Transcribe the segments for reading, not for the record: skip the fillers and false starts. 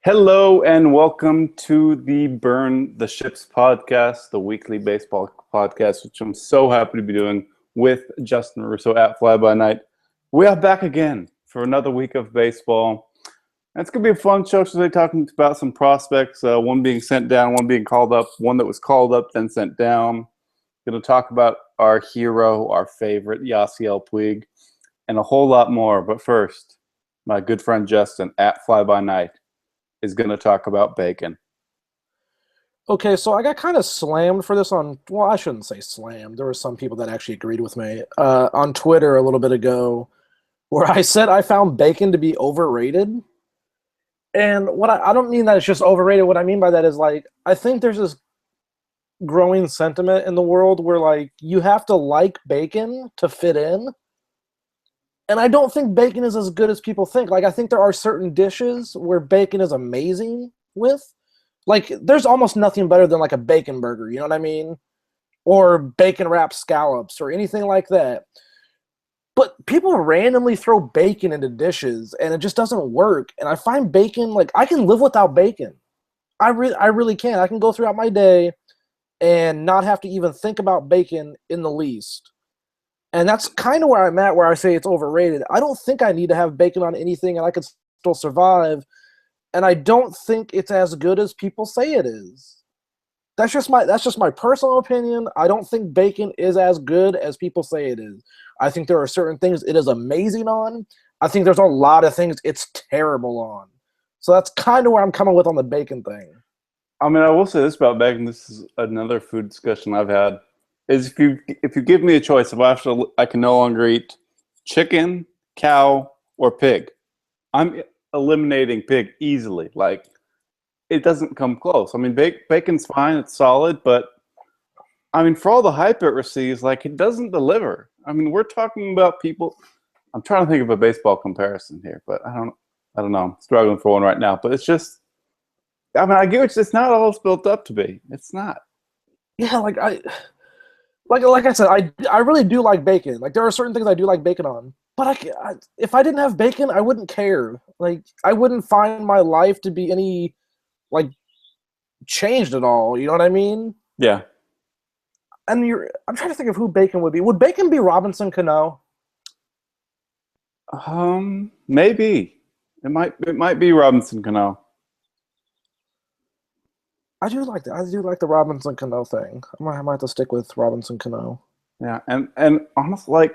Hello and welcome to the Burn the Ships podcast, the weekly baseball podcast, which I'm so happy to be doing with Justin Russo at Fly By Night. We are back again for another week of baseball. And it's going to be a fun show today, talking about some prospects, one being sent down, one being called up, one that was called up, then sent down. Going to talk about our hero, our favorite, Yasiel Puig, and a whole lot more. But first, my good friend Justin at Fly By Night is going to talk about bacon. Okay, so I got kind of slammed for this well, I shouldn't say slammed. There were some people that actually agreed with me on Twitter a little bit ago where I said I found bacon to be overrated. And what I don't mean that it's just overrated. What I mean by that is, I think there's this growing sentiment in the world where, you have to like bacon to fit in. And I don't think bacon is as good as people think. I think there are certain dishes where bacon is amazing with. There's almost nothing better than, a bacon burger, you know what I mean? Or bacon wrapped scallops or anything like that. But people randomly throw bacon into dishes, and it just doesn't work. And I find bacon, I can live without bacon. I really can. I can go throughout my day and not have to even think about bacon in the least. And that's kind of where I'm at, where I say it's overrated. I don't think I need to have bacon on anything, and I could still survive. And I don't think it's as good as people say it is. That's just my personal opinion. I don't think bacon is as good as people say it is. I think there are certain things it is amazing on. I think there's a lot of things it's terrible on. So that's kind of where I'm coming with on the bacon thing. I mean, I will say this about bacon. This is another food discussion I've had. Is if you give me a choice, I can no longer eat chicken, cow, or pig, I'm eliminating pig easily. It doesn't come close. I mean, bacon's fine, it's solid, but I mean, for all the hype it receives, it doesn't deliver. I mean, we're talking about people. I'm trying to think of a baseball comparison here, but I don't know. I'm struggling for one right now. But it's just, I mean, I get it's not all it's built up to be. It's not. Yeah, like I said, I really do like bacon. There are certain things I do like bacon on. But if I didn't have bacon, I wouldn't care. I wouldn't find my life to be any, changed at all. You know what I mean? Yeah. And I'm trying to think of who bacon would be. Would bacon be Robinson Cano? Maybe. It might be Robinson Cano. I do like that. I do like the Robinson Cano thing. I might have to stick with Robinson Cano. Yeah, and honestly,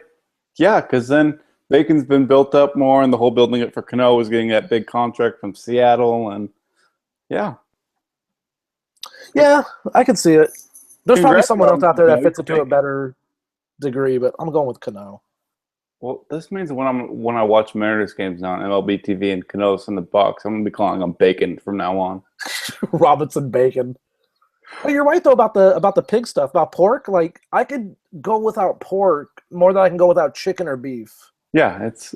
yeah, because then bacon's been built up more, and the whole building it for Cano was getting that big contract from Seattle, and yeah. Yeah, I can see it. There's probably someone else out there that fits it to a bacon. better degree, but I'm going with Cano. Well, this means when I watch Mariners games now on MLB TV and Cano's in the box, I'm gonna be calling him Bacon from now on. Robinson Bacon. Well, you're right though about the pig stuff, about pork. I could go without pork more than I can go without chicken or beef. Yeah, it's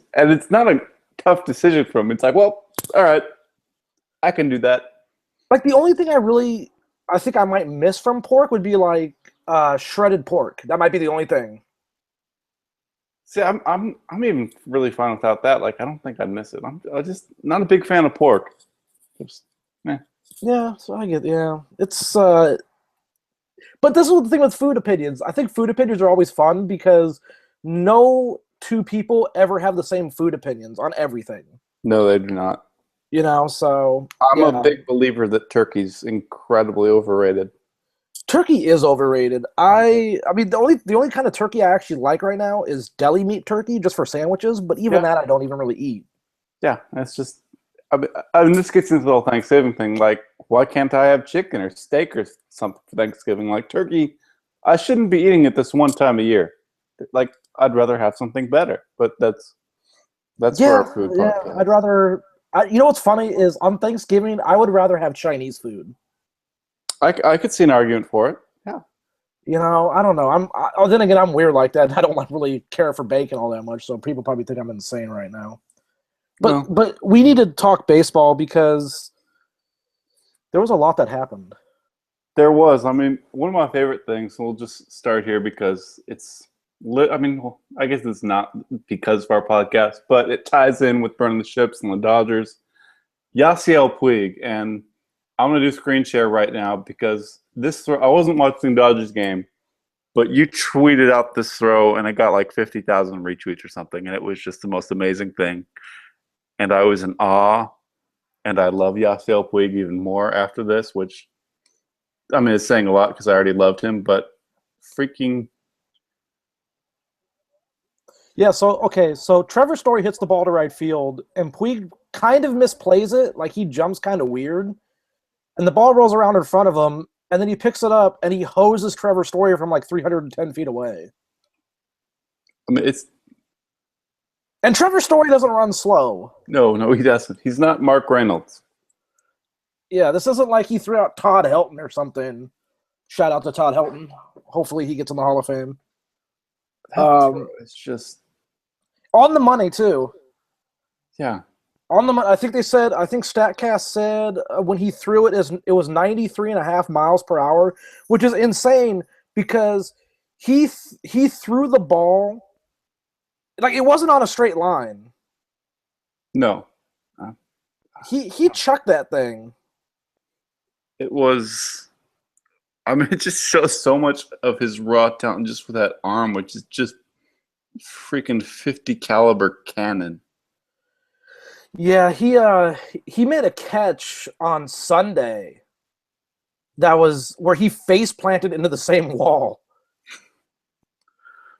not a tough decision for him. It's well, all right, I can do that. The only thing I think I might miss from pork would be shredded pork. That might be the only thing. See, I'm even really fine without that. I don't think I'd miss it. I'm just not a big fan of pork. Yeah, so I get it's but this is the thing with food opinions. I think food opinions are always fun because no two people ever have the same food opinions on everything. No, they do not. So I'm a big believer that turkey's incredibly overrated. Turkey is overrated. I mean the only kind of turkey I actually like right now is deli meat turkey, just for sandwiches. But even that I don't even really eat. Yeah, it's just. I mean, this gets into the whole Thanksgiving thing. Why can't I have chicken or steak or something for Thanksgiving? Turkey, I shouldn't be eating it this one time a year. I'd rather have something better. But that's for our food podcast. Yeah, I'd rather. You know what's funny is on Thanksgiving I would rather have Chinese food. I could see an argument for it. Yeah. I don't know. Then again, I'm weird like that. I don't really care for bacon all that much, so people probably think I'm insane right now. But we need to talk baseball because there was a lot that happened. There was. I mean, one of my favorite things, we'll just start here because it's I mean, well, I guess it's not because of our podcast, but it ties in with burning the ships and the Dodgers. Yasiel Puig, and I'm gonna do screen share right now because this throw. I wasn't watching the Dodgers game, but you tweeted out this throw, and it got like 50,000 retweets or something, and it was just the most amazing thing. And I was in awe, and I love Yasiel Puig even more after this, which I mean, it's saying a lot because I already loved him, but freaking Yeah, so Trevor Story hits the ball to right field, and Puig kind of misplays it, like he jumps kind of weird, and the ball rolls around in front of him, and then he picks it up, and he hoses Trevor Story from like 310 feet away. I mean, it's And Trevor Story doesn't run slow. no, he doesn't. He's not Mark Reynolds. Yeah, this isn't like he threw out Todd Helton or something. Shout out to Todd Helton. Hopefully he gets in the Hall of Fame. It's just On the money, too. yeah. On the money, I think StatCast said when he threw it was 93.5 miles per hour, which is insane because he threw the ball like it wasn't on a straight line. No. He chucked that thing. It was I mean, it just shows so much of his raw talent just with that arm, which is just freaking 50 caliber cannon. Yeah, he made a catch on Sunday that was where he face planted into the same wall.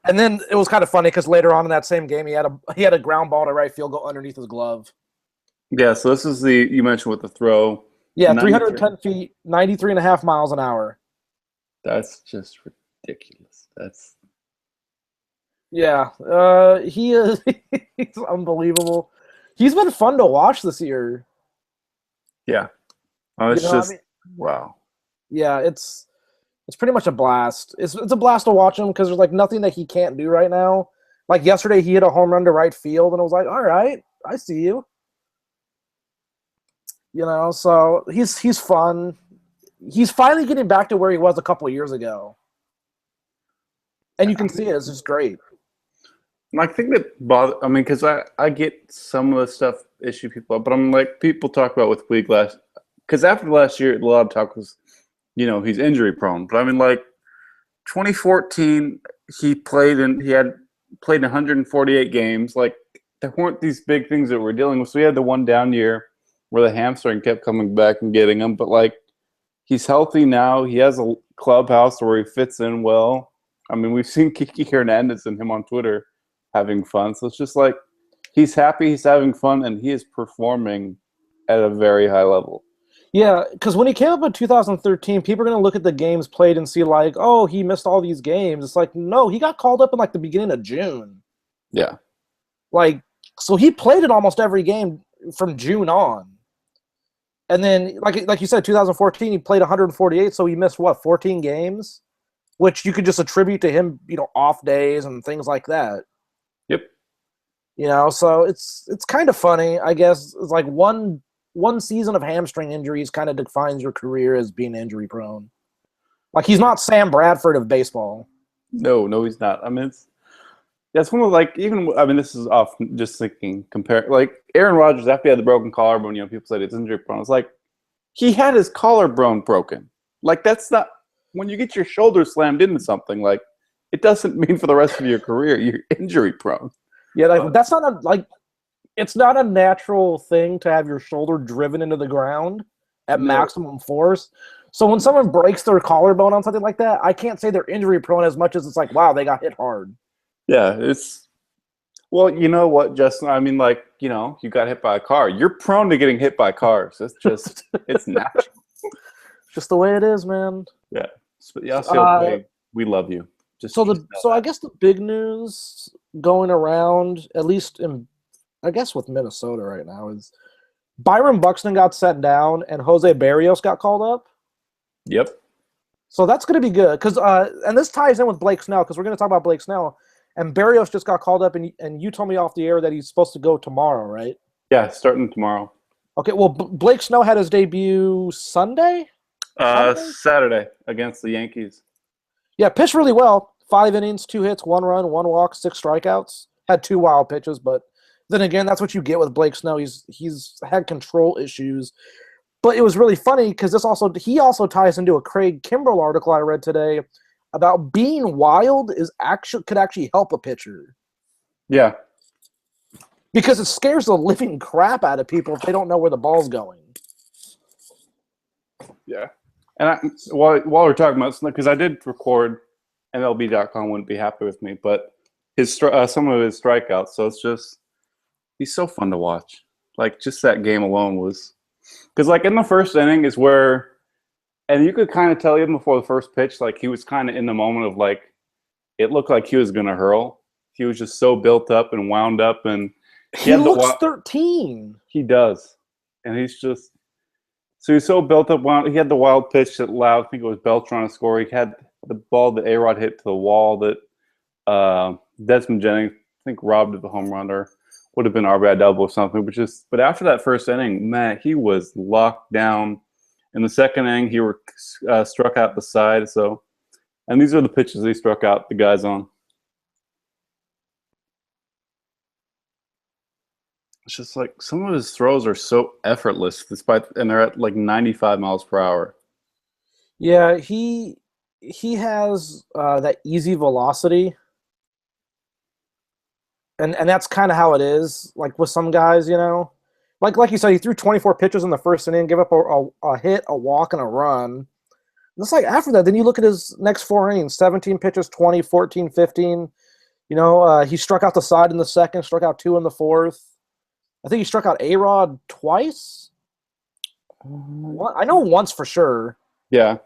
And then it was kind of funny because later on in that same game, he had a ground ball to right field go underneath his glove. Yeah, so this is you mentioned with the throw. Yeah, 310 feet, 93.5 miles an hour. That's just ridiculous. Yeah, he is he's unbelievable. He's been fun to watch this year. Yeah. Oh, it's wow. Yeah, it's pretty much a blast. It's a blast to watch him because there's like nothing that he can't do right now. Like yesterday, he hit a home run to right field, and I was like, all right, I see you. So he's fun. He's finally getting back to where he was a couple of years ago. And you can see it. It's just great. I think that I mean, because I get some of the stuff issue people up, but I'm like, people talk about with Puig because after last year, a lot of talk was, he's injury prone. But I mean, like 2014, he had played in 148 games. Like there weren't these big things that we're dealing with. So we had the one down year where the hamstring kept coming back and getting him. But like he's healthy now. He has a clubhouse where he fits in well. I mean, we've seen Kiki Hernandez and him on Twitter having fun. So it's just like he's happy, he's having fun, and he is performing at a very high level. Yeah, because when he came up in 2013, people are going to look at the games played and see like, oh, he missed all these games. It's like, no, he got called up in like the beginning of June. Yeah. Like, so he played in almost every game from June on. And then, like you said, 2014, he played 148, so he missed, 14 games? Which you could just attribute to him, off days and things like that. Yep. So it's kind of funny, I guess. It's like one season of hamstring injuries kind of defines your career as being injury prone. Like he's not Sam Bradford of baseball. No, he's not. I mean, that's one of this is off just thinking like Aaron Rodgers after he had the broken collarbone. People said it's injury prone. It's like he had his collarbone broken. Like that's not when you get your shoulder slammed into something. Like it doesn't mean for the rest of your career you're injury prone. Yeah, that's not it's not a natural thing to have your shoulder driven into the ground at maximum force. So when someone breaks their collarbone on something like that, I can't say they're injury prone as much as it's like, wow, they got hit hard. Yeah, you know what, Justin? I mean, like, you got hit by a car. You're prone to getting hit by cars. It's just, it's natural. Just the way it is, man. Yeah. Yeah, we love you. So I guess the big news going around, at least with Minnesota right now, is Byron Buxton got sent down and Jose Barrios got called up. Yep. So that's going to be good because, and this ties in with Blake Snell because we're going to talk about Blake Snell. And Barrios just got called up, and you told me off the air that he's supposed to go tomorrow, right? Yeah, starting tomorrow. Okay, well, Blake Snell had his debut Sunday? Saturday against the Yankees. Yeah, pitched really well. 5 innings, 2 hits, 1 run, 1 walk, 6 strikeouts. Had 2 wild pitches, but Then again, that's what you get with Blake Snell. He's had control issues. But it was really funny because he also ties into a Craig Kimbrell article I read today about being wild could actually help a pitcher. Yeah. Because it scares the living crap out of people if they don't know where the ball's going. Yeah. And while we're talking about, because I did record, MLB.com wouldn't be happy with me, but some of his strikeouts. So it's just, he's so fun to watch. Like, just that game alone was, because like in the first inning is where, and you could kind of tell even before the first pitch, like he was kind of in the moment of like, it looked like he was going to hurl. He was just so built up and wound up, and he looks 13. He does, and he's just. So he's so built up. He had the wild pitch that allowed, I think it was Beltran to score. He had the ball that A-Rod hit to the wall that Desmond Jennings, I think, robbed of the home run or would have been RBI double or something. But after that first inning, man, he was locked down. In the second inning, he struck out the side. So, and these are the pitches he struck out the guys on. It's just like some of his throws are so effortless, and they're at like 95 miles per hour. Yeah, he has that easy velocity, and that's kind of how it is. Like with some guys, like you said, he threw 24 pitches in the first inning, gave up a hit, a walk, and a run. And it's like after that, then you look at his next 4 innings: 17 pitches, 20, 14, 15. He struck out the side in the second, struck out 2 in the fourth. I think he struck out A-Rod twice. I know once for sure. Yeah.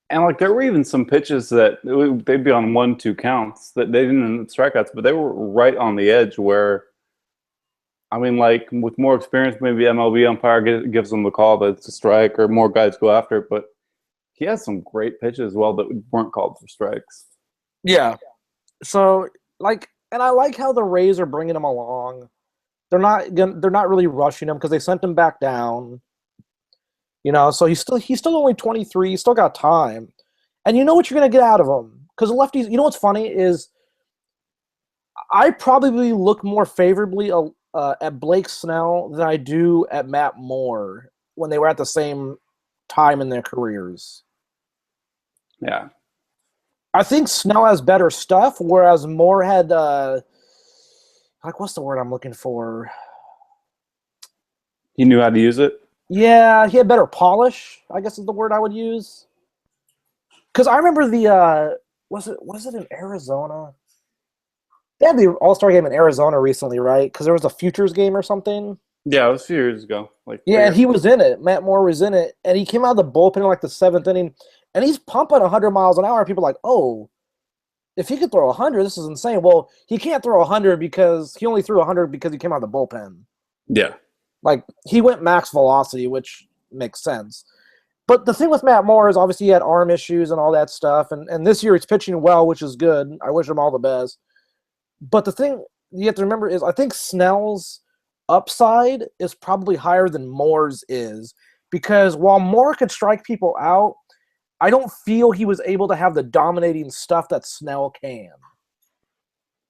And like there were even some pitches that they'd be on 1-2 counts that they didn't strikeouts, but they were right on the edge where, I mean, like with more experience, maybe MLB umpire gives them the call that it's a strike or more guys go after it. But he has some great pitches as well that weren't called for strikes. Yeah. So and I like how the Rays are bringing him along. They're not really rushing him because they sent him back down. So he's still only 23. He's still got time, and you know what you're gonna get out of him because lefties. You know what's funny is I probably look more favorably at Blake Snell than I do at Matt Moore when they were at the same time in their careers. Yeah, I think Snell has better stuff, whereas Moore had what's the word I'm looking for? he knew how to use it. Yeah, he had better polish, I guess is the word I would use. Because I remember was it in Arizona? They had the All-Star game in Arizona recently, right? Because there was a Futures game or something. Yeah, it was a few years ago. And he was in it. Matt Moore was in it, and he came out of the bullpen in like the 7th inning, and he's pumping 100 miles an hour. And people are like, oh, if he could throw 100, this is insane. Well, he can't throw 100 because he only threw 100 because he came out of the bullpen. Yeah. Like, he went max velocity, which makes sense. But the thing with Matt Moore is obviously he had arm issues and all that stuff. And this year he's pitching well, which is good. I wish him all the best. But the thing you have to remember is I think Snell's upside is probably higher than Moore's is. Because while Moore could strike people out, I don't feel he was able to have the dominating stuff that Snell can.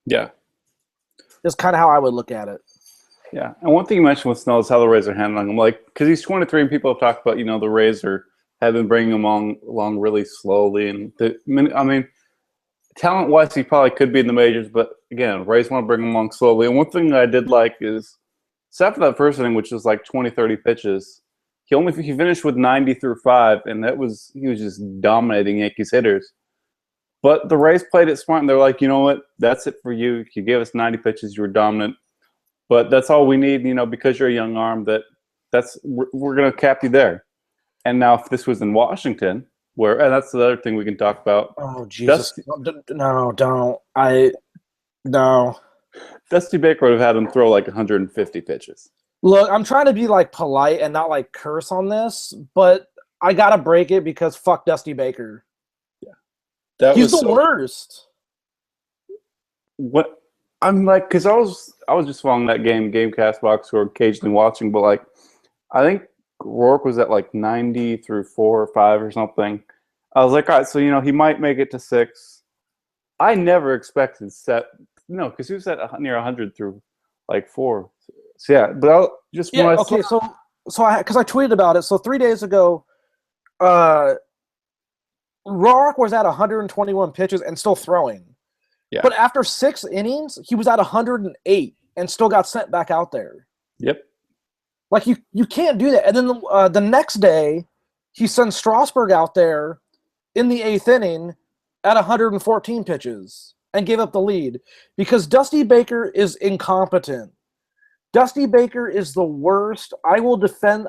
Yeah. That's kind of how I would look at it. Yeah, and one thing you mentioned with Snell is how the Rays are handling him. Like, because he's 23, and people have talked about, the Rays have been bringing him along really slowly. And I mean, talent-wise, he probably could be in the majors, but again, Rays want to bring him along slowly. And one thing I did like is, except for that first inning, which was like 20, 30 pitches, he finished with 90 through 5, and he was just dominating Yankees hitters. But the Rays played it smart, and they're like, you know what, that's it for you. You gave us 90 pitches, you were dominant. But that's all we need, because you're a young arm. We're going to cap you there. And now, if this was in Washington, and that's the other thing we can talk about. Oh Jesus! No, don't. No. Dusty Baker would have had him throw like 150 pitches. Look, I'm trying to be like polite and not like curse on this, but I gotta break it because fuck Dusty Baker. Yeah, he's the worst. What? I'm like, because I was just following that game Castbox or occasionally watching, but like, I think Rourke was at like 90 through 4 or 5 or something. I was like, all right, so he might make it to 6. I never expected because he was at near 100 through like 4. So yeah, but Yeah. Okay. So because I tweeted about it. So 3 days ago, Roark was at 121 pitches and still throwing. Yeah. But after 6 innings, he was at 108 and still got sent back out there. Yep. Like you can't do that. And then the next day, he sends Strasburg out there in the 8th inning at 114 pitches and gave up the lead because Dusty Baker is incompetent. Dusty Baker is the worst. I will defend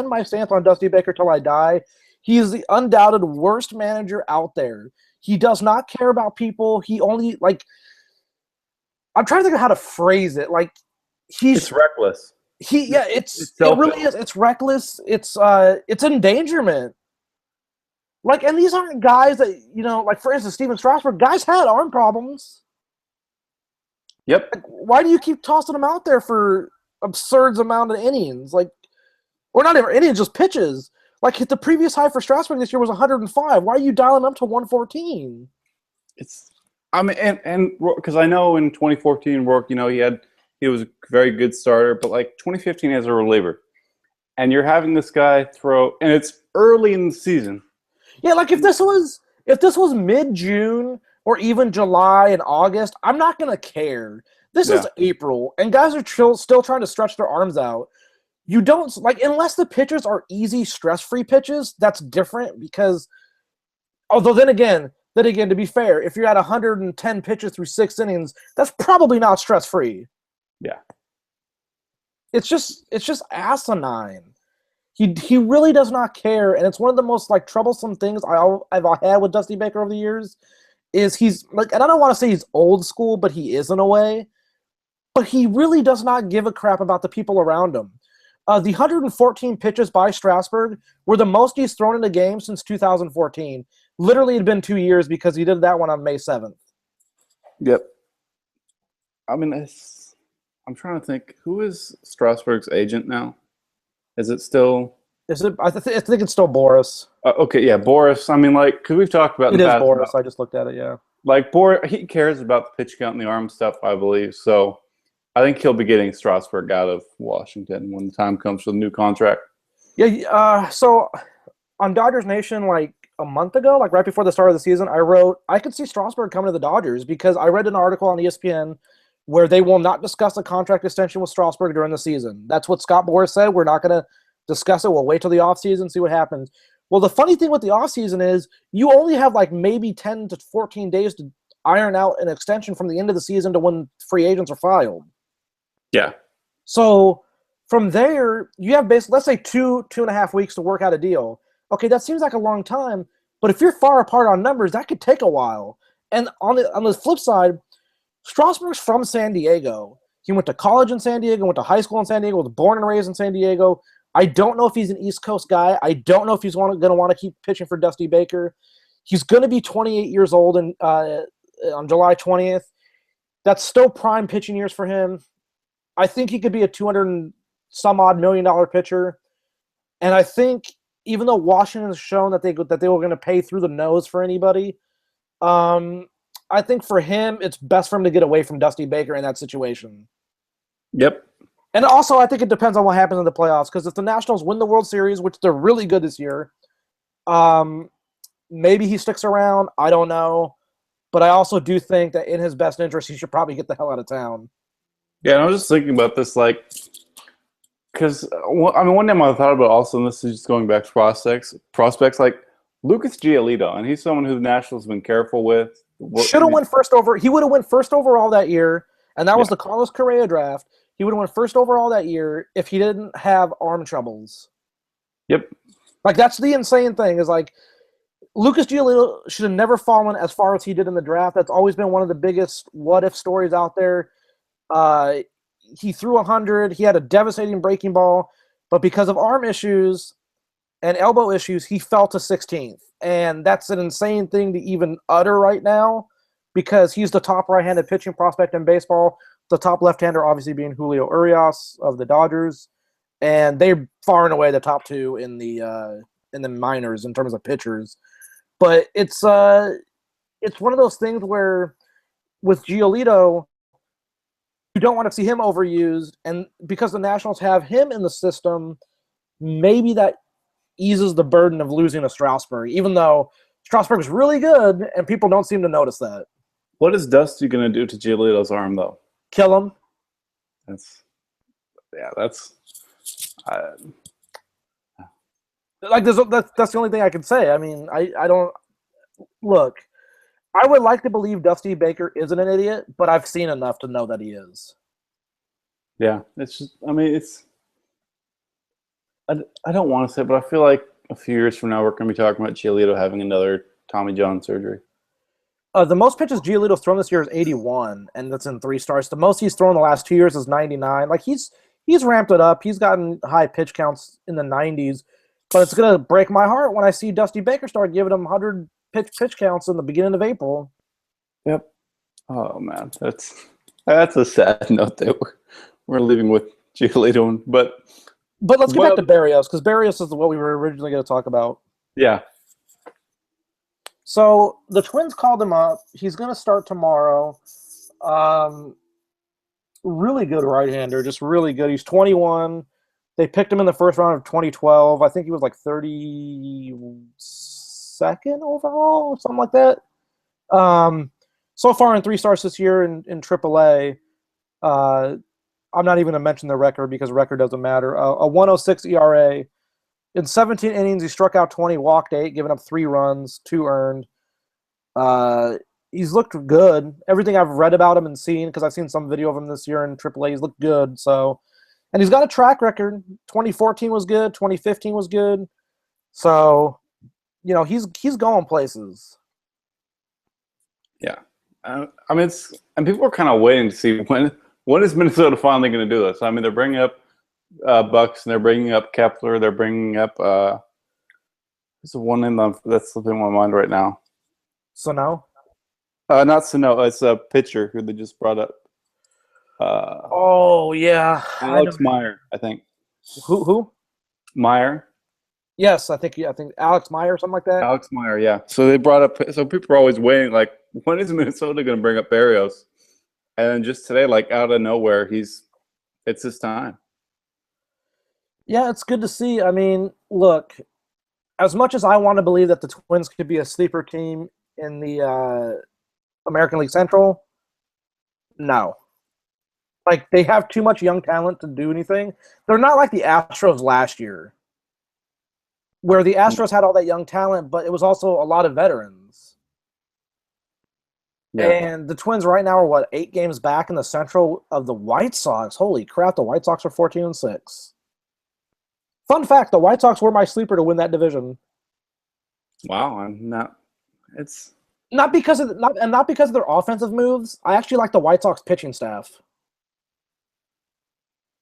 my stance on Dusty Baker till I die. He is the undoubted worst manager out there. He does not care about people. He only I'm trying to think of how to phrase it. Like it's reckless. It really is. It's reckless. It's endangerment. Like, and these aren't guys that, like for instance, Steven Strasburg, guys had arm problems. Yep. Like, why do you keep tossing them out there for absurd amount of innings? Like, or not even innings, just pitches. Like the previous high for Strasburg this year was 105. Why are you dialing up to 114? And because I know in 2014 Rourke, he was a very good starter, but like 2015 as a reliever, and you're having this guy throw, and it's early in the season. Yeah, like if this was mid-June or even July and August, I'm not gonna care. This is April, and guys are still trying to stretch their arms out. You don't unless the pitches are easy, stress-free pitches. That's different because, although then again, to be fair, if you're at 110 pitches through 6 innings, that's probably not stress-free. Yeah, it's just asinine. He really does not care, and it's one of the most troublesome things I've had with Dusty Baker over the years. Is he's and I don't want to say he's old school, but he is in a way. But he really does not give a crap about the people around him. The 114 pitches by Strasburg were the most he's thrown in a game since 2014. Literally, it had been 2 years because he did that one on May 7th. Yep. I mean, I'm trying to think. Who is Strasburg's agent now? Is it still? Is it? I think it's still Boris. Okay, yeah, Boris. I mean, because we've talked about it is Boris. I just looked at it. Yeah. Boris, he cares about the pitch count and the arm stuff, I believe. So, I think he'll be getting Strasburg out of Washington when the time comes for the new contract. Yeah. So, on Dodgers Nation, a month ago, right before the start of the season, I wrote I could see Strasburg coming to the Dodgers because I read an article on ESPN where they will not discuss a contract extension with Strasburg during the season. That's what Scott Boras said. We're not going to discuss it. We'll wait till the offseason, see what happens. Well, the funny thing with the offseason is you only have maybe 10 to 14 days to iron out an extension from the end of the season to when free agents are filed. Yeah. So from there, you have basically, let's say 2.5 weeks to work out a deal. Okay, that seems like a long time, but if you're far apart on numbers, that could take a while. And on the flip side, Strasburg's from San Diego. He went to college in San Diego, went to high school in San Diego, was born and raised in San Diego. I don't know if he's an East Coast guy. I don't know if he's going to want to keep pitching for Dusty Baker. He's going to be 28 years old on July 20th. That's still prime pitching years for him. I think he could be a $200-some-odd million pitcher. And I think even though Washington has shown that they were going to pay through the nose for anybody, I think for him, it's best for him to get away from Dusty Baker in that situation. Yep. And also, I think it depends on what happens in the playoffs, because if the Nationals win the World Series, which they're really good this year, maybe he sticks around. I don't know. But I also do think that in his best interest, he should probably get the hell out of town. Yeah, and I was just thinking about this, because, one name I thought about also, and this is just going back to prospects like Lucas Giolito, and he's someone who the Nationals have been careful with. Should have went first over. He would have went first overall that year, and that was the Carlos Correa draft. He would have went first overall that year if he didn't have arm troubles. Yep. That's the insane thing is Lucas Giolito should have never fallen as far as he did in the draft. That's always been one of the biggest what-if stories out there. He threw 100. He had a devastating breaking ball, but because of arm issues and elbow issues, he fell to 16th. And that's an insane thing to even utter right now because he's the top right-handed pitching prospect in baseball. The top left-hander obviously being Julio Urias of the Dodgers. And they're far and away the top two in the minors in terms of pitchers. But it's one of those things where with Giolito, You don't want to see him overused, and because the Nationals have him in the system, maybe that eases the burden of losing to Strasburg, even though Strasburg is really good, and people don't seem to notice that. What is Dusty going to do to Giolito's arm, though? Kill him. That's like that's the only thing I can say. I mean, I don't look. I would like to believe Dusty Baker isn't an idiot, but I've seen enough to know that he is. Yeah, it's just. I mean, it's. I don't want to say, but I feel like a few years from now we're going to be talking about Giolito having another Tommy John surgery. The most pitches Giolito's thrown this year is 81, and that's in 3 starts. The most he's thrown the last 2 years is 99. Like he's ramped it up. He's gotten high pitch counts in the 90s, but it's gonna break my heart when I see Dusty Baker start giving him 100 pitch counts in the beginning of April. Yep. Oh man, that's a sad note that we're leaving with Giolito, but let's get back to Berrios, because Berrios is what we were originally going to talk about. Yeah. So the Twins called him up. He's going to start tomorrow. Really good right-hander, just really good. He's 21. They picked him in the first round of 2012. I think he was like 32nd overall or something like that. So far in 3 starts this year in AAA, I'm not even going to mention the record because the record doesn't matter. A 106 ERA. In 17 innings, he struck out 20, walked 8, giving up 3 runs, 2 earned. He's looked good. Everything I've read about him and seen, because I've seen some video of him this year in AAA, he's looked good. So, and he's got a track record. 2014 was good. 2015 was good. So, you know, he's going places. Yeah. I mean, and people are kind of waiting to see when is Minnesota finally going to do this. I mean, they're bringing up Bucks, and they're bringing up Kepler. They're bringing up there's one name that's slipping my mind right now. Snell? Not Snell. It's a pitcher who they just brought up. Oh yeah, Alex Meyer, I think. Who? Meyer. Yes, I think Alex Meyer or something like that. Alex Meyer, yeah. So they brought up. So people are always waiting, like, when is Minnesota going to bring up Berrios? And then just today, like out of nowhere, it's his time. Yeah, it's good to see. I mean, look, as much as I want to believe that the Twins could be a sleeper team in the American League Central, no. Like, they have too much young talent to do anything. They're not like the Astros last year, where the Astros had all that young talent, but it was also a lot of veterans. Yeah. And the Twins right now are, 8 games back in the Central of the White Sox? Holy crap, the White Sox are 14-6. Fun fact, the White Sox were my sleeper to win that division. Wow, it's not because of their offensive moves. I actually like the White Sox pitching staff.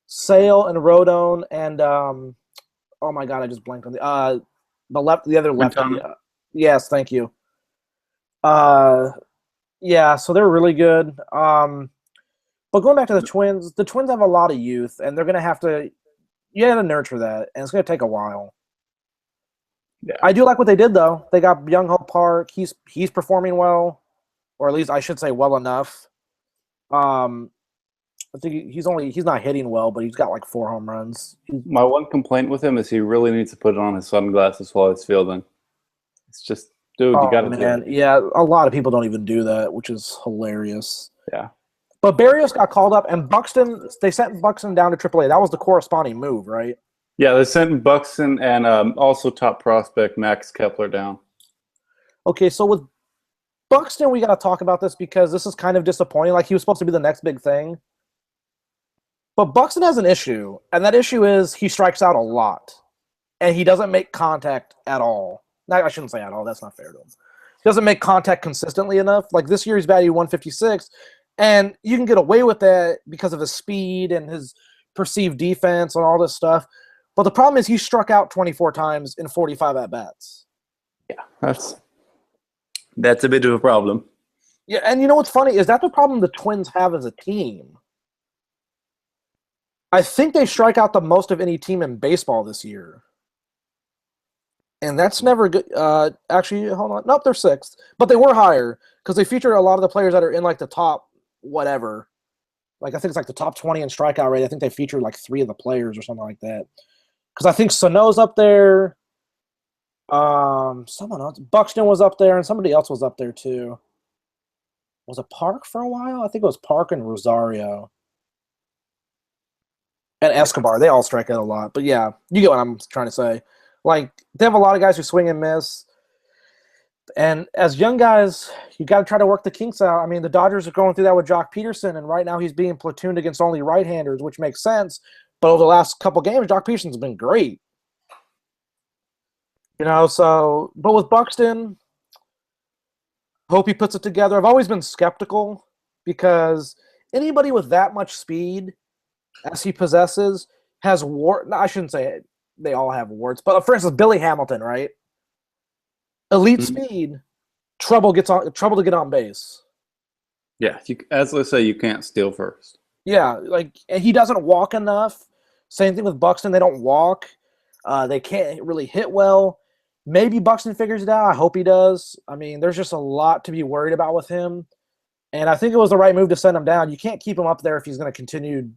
Sale and Rodon and oh my god, I just blanked on the other lefty. Yes, thank you. Yeah, so they're really good. But going back to the Twins have a lot of youth, and they're gonna have to nurture that, and it's gonna take a while. Yeah. I do like what they did though. They got Young Ho Park. He's performing well, or at least I should say well enough. I think he's not hitting well, but he's got like 4 home runs. My one complaint with him is he really needs to put on his sunglasses while he's fielding. It's just, dude, you got to do it. Yeah, a lot of people don't even do that, which is hilarious. Yeah. But Berrios got called up, and they sent Buxton down to AAA. That was the corresponding move, right? Yeah, they sent Buxton and also top prospect Max Kepler down. Okay, so with Buxton, we got to talk about this because this is kind of disappointing. Like, he was supposed to be the next big thing. But Buxton has an issue, and that issue is he strikes out a lot, and he doesn't make contact at all. I shouldn't say at all. That's not fair to him. He doesn't make contact consistently enough. Like, this year he's batting 156, and you can get away with that because of his speed and his perceived defense and all this stuff. But the problem is he struck out 24 times in 45 at-bats. Yeah, that's a bit of a problem. Yeah, and you know what's funny is that the problem the Twins have as a team. I think they strike out the most of any team in baseball this year. And that's never good. Actually, hold on. Nope, they're 6th. But they were higher because they feature a lot of the players that are in like the top whatever. Like I think it's like the top 20 in strikeout rate. I think they featured like 3 of the players or something like that. Because I think Sano's up there. Someone else, Buxton was up there, and somebody else was up there too. Was it Park for a while? I think it was Park and Rosario. And Escobar. They all strike out a lot. But yeah, you get what I'm trying to say. Like, they have a lot of guys who swing and miss. And as young guys, you got to try to work the kinks out. I mean, the Dodgers are going through that with Jock Peterson, and right now he's being platooned against only right-handers, which makes sense. But over the last couple games, Jock Peterson's been great. You know, so, but with Buxton, hope he puts it together. I've always been skeptical because anybody with that much speed as he possesses has warts. No, I shouldn't say it. They all have warts. But for instance, Billy Hamilton, right? Elite speed, trouble to get on base. Yeah, as I say, you can't steal first. Yeah, like, and he doesn't walk enough. Same thing with Buxton. They don't walk. They can't really hit well. Maybe Buxton figures it out. I hope he does. I mean, there's just a lot to be worried about with him. And I think it was the right move to send him down. You can't keep him up there if he's going to continue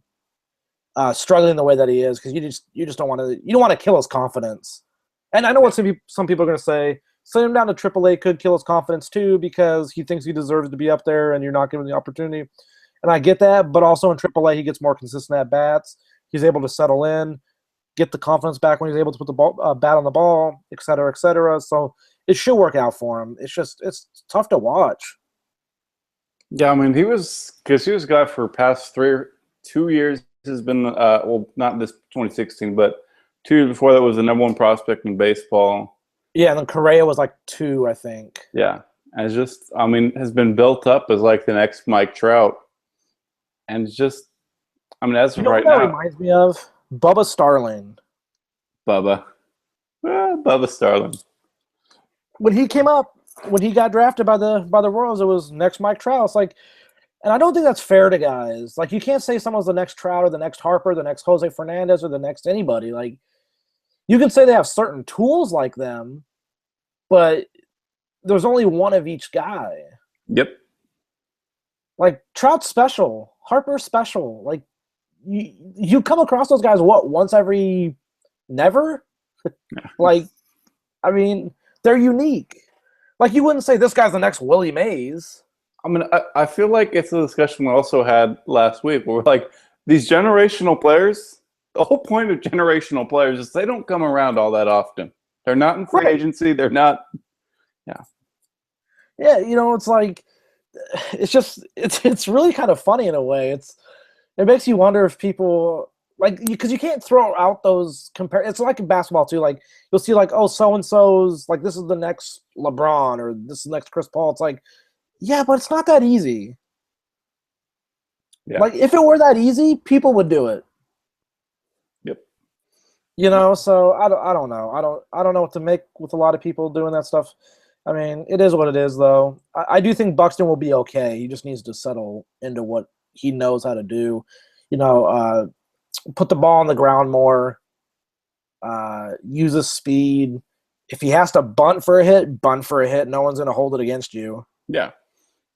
struggling the way that he is, because you just don't want to kill his confidence. And I know what some people are going to say. Send him down to AAA could kill his confidence too, because he thinks he deserves to be up there and you're not giving him the opportunity. And I get that, but also in AAA he gets more consistent at bats. He's able to settle in, get the confidence back when he's able to put the bat on the ball, et cetera, et cetera. So it should work out for him. It's tough to watch. Yeah, I mean, he was a guy for past 2 years has been well, not this 2016, but 2 years before that was the #1 prospect in baseball. Yeah, and then Correa was like 2, I think. Yeah, and has been built up as like the next Mike Trout, and just, I mean, as of right now, reminds me of Bubba Starling. Bubba Starling. When he came up, when he got drafted by the Royals, it was next Mike Trout. It's like, and I don't think that's fair to guys. Like, you can't say someone's the next Trout or the next Harper, the next Jose Fernandez, or the next anybody. Like, you can say they have certain tools like them, but there's only one of each guy. Yep. Like, Trout's special. Harper's special. Like, you come across those guys, what, once every never? Like, I mean, they're unique. Like, you wouldn't say this guy's the next Willie Mays. I mean, I feel like it's a discussion we also had last week where we're like, these generational players, the whole point of generational players is they don't come around all that often. They're not in free agency. They're not. Yeah. Yeah, you know, it's like, it's really kind of funny in a way. It makes you wonder if people, like, because you can't throw out those It's like in basketball too. Like, you'll see like, oh, so and so's like, this is the next LeBron or this is the next Chris Paul. It's like, yeah, but it's not that easy. Yeah. Like, if it were that easy, people would do it. Yep. You know, so I don't know. I don't know what to make with a lot of people doing that stuff. I mean, it is what it is, though. I do think Buxton will be okay. He just needs to settle into what he knows how to do. You know, put the ball on the ground more. Use his speed. If he has to bunt for a hit, bunt for a hit. No one's going to hold it against you. Yeah.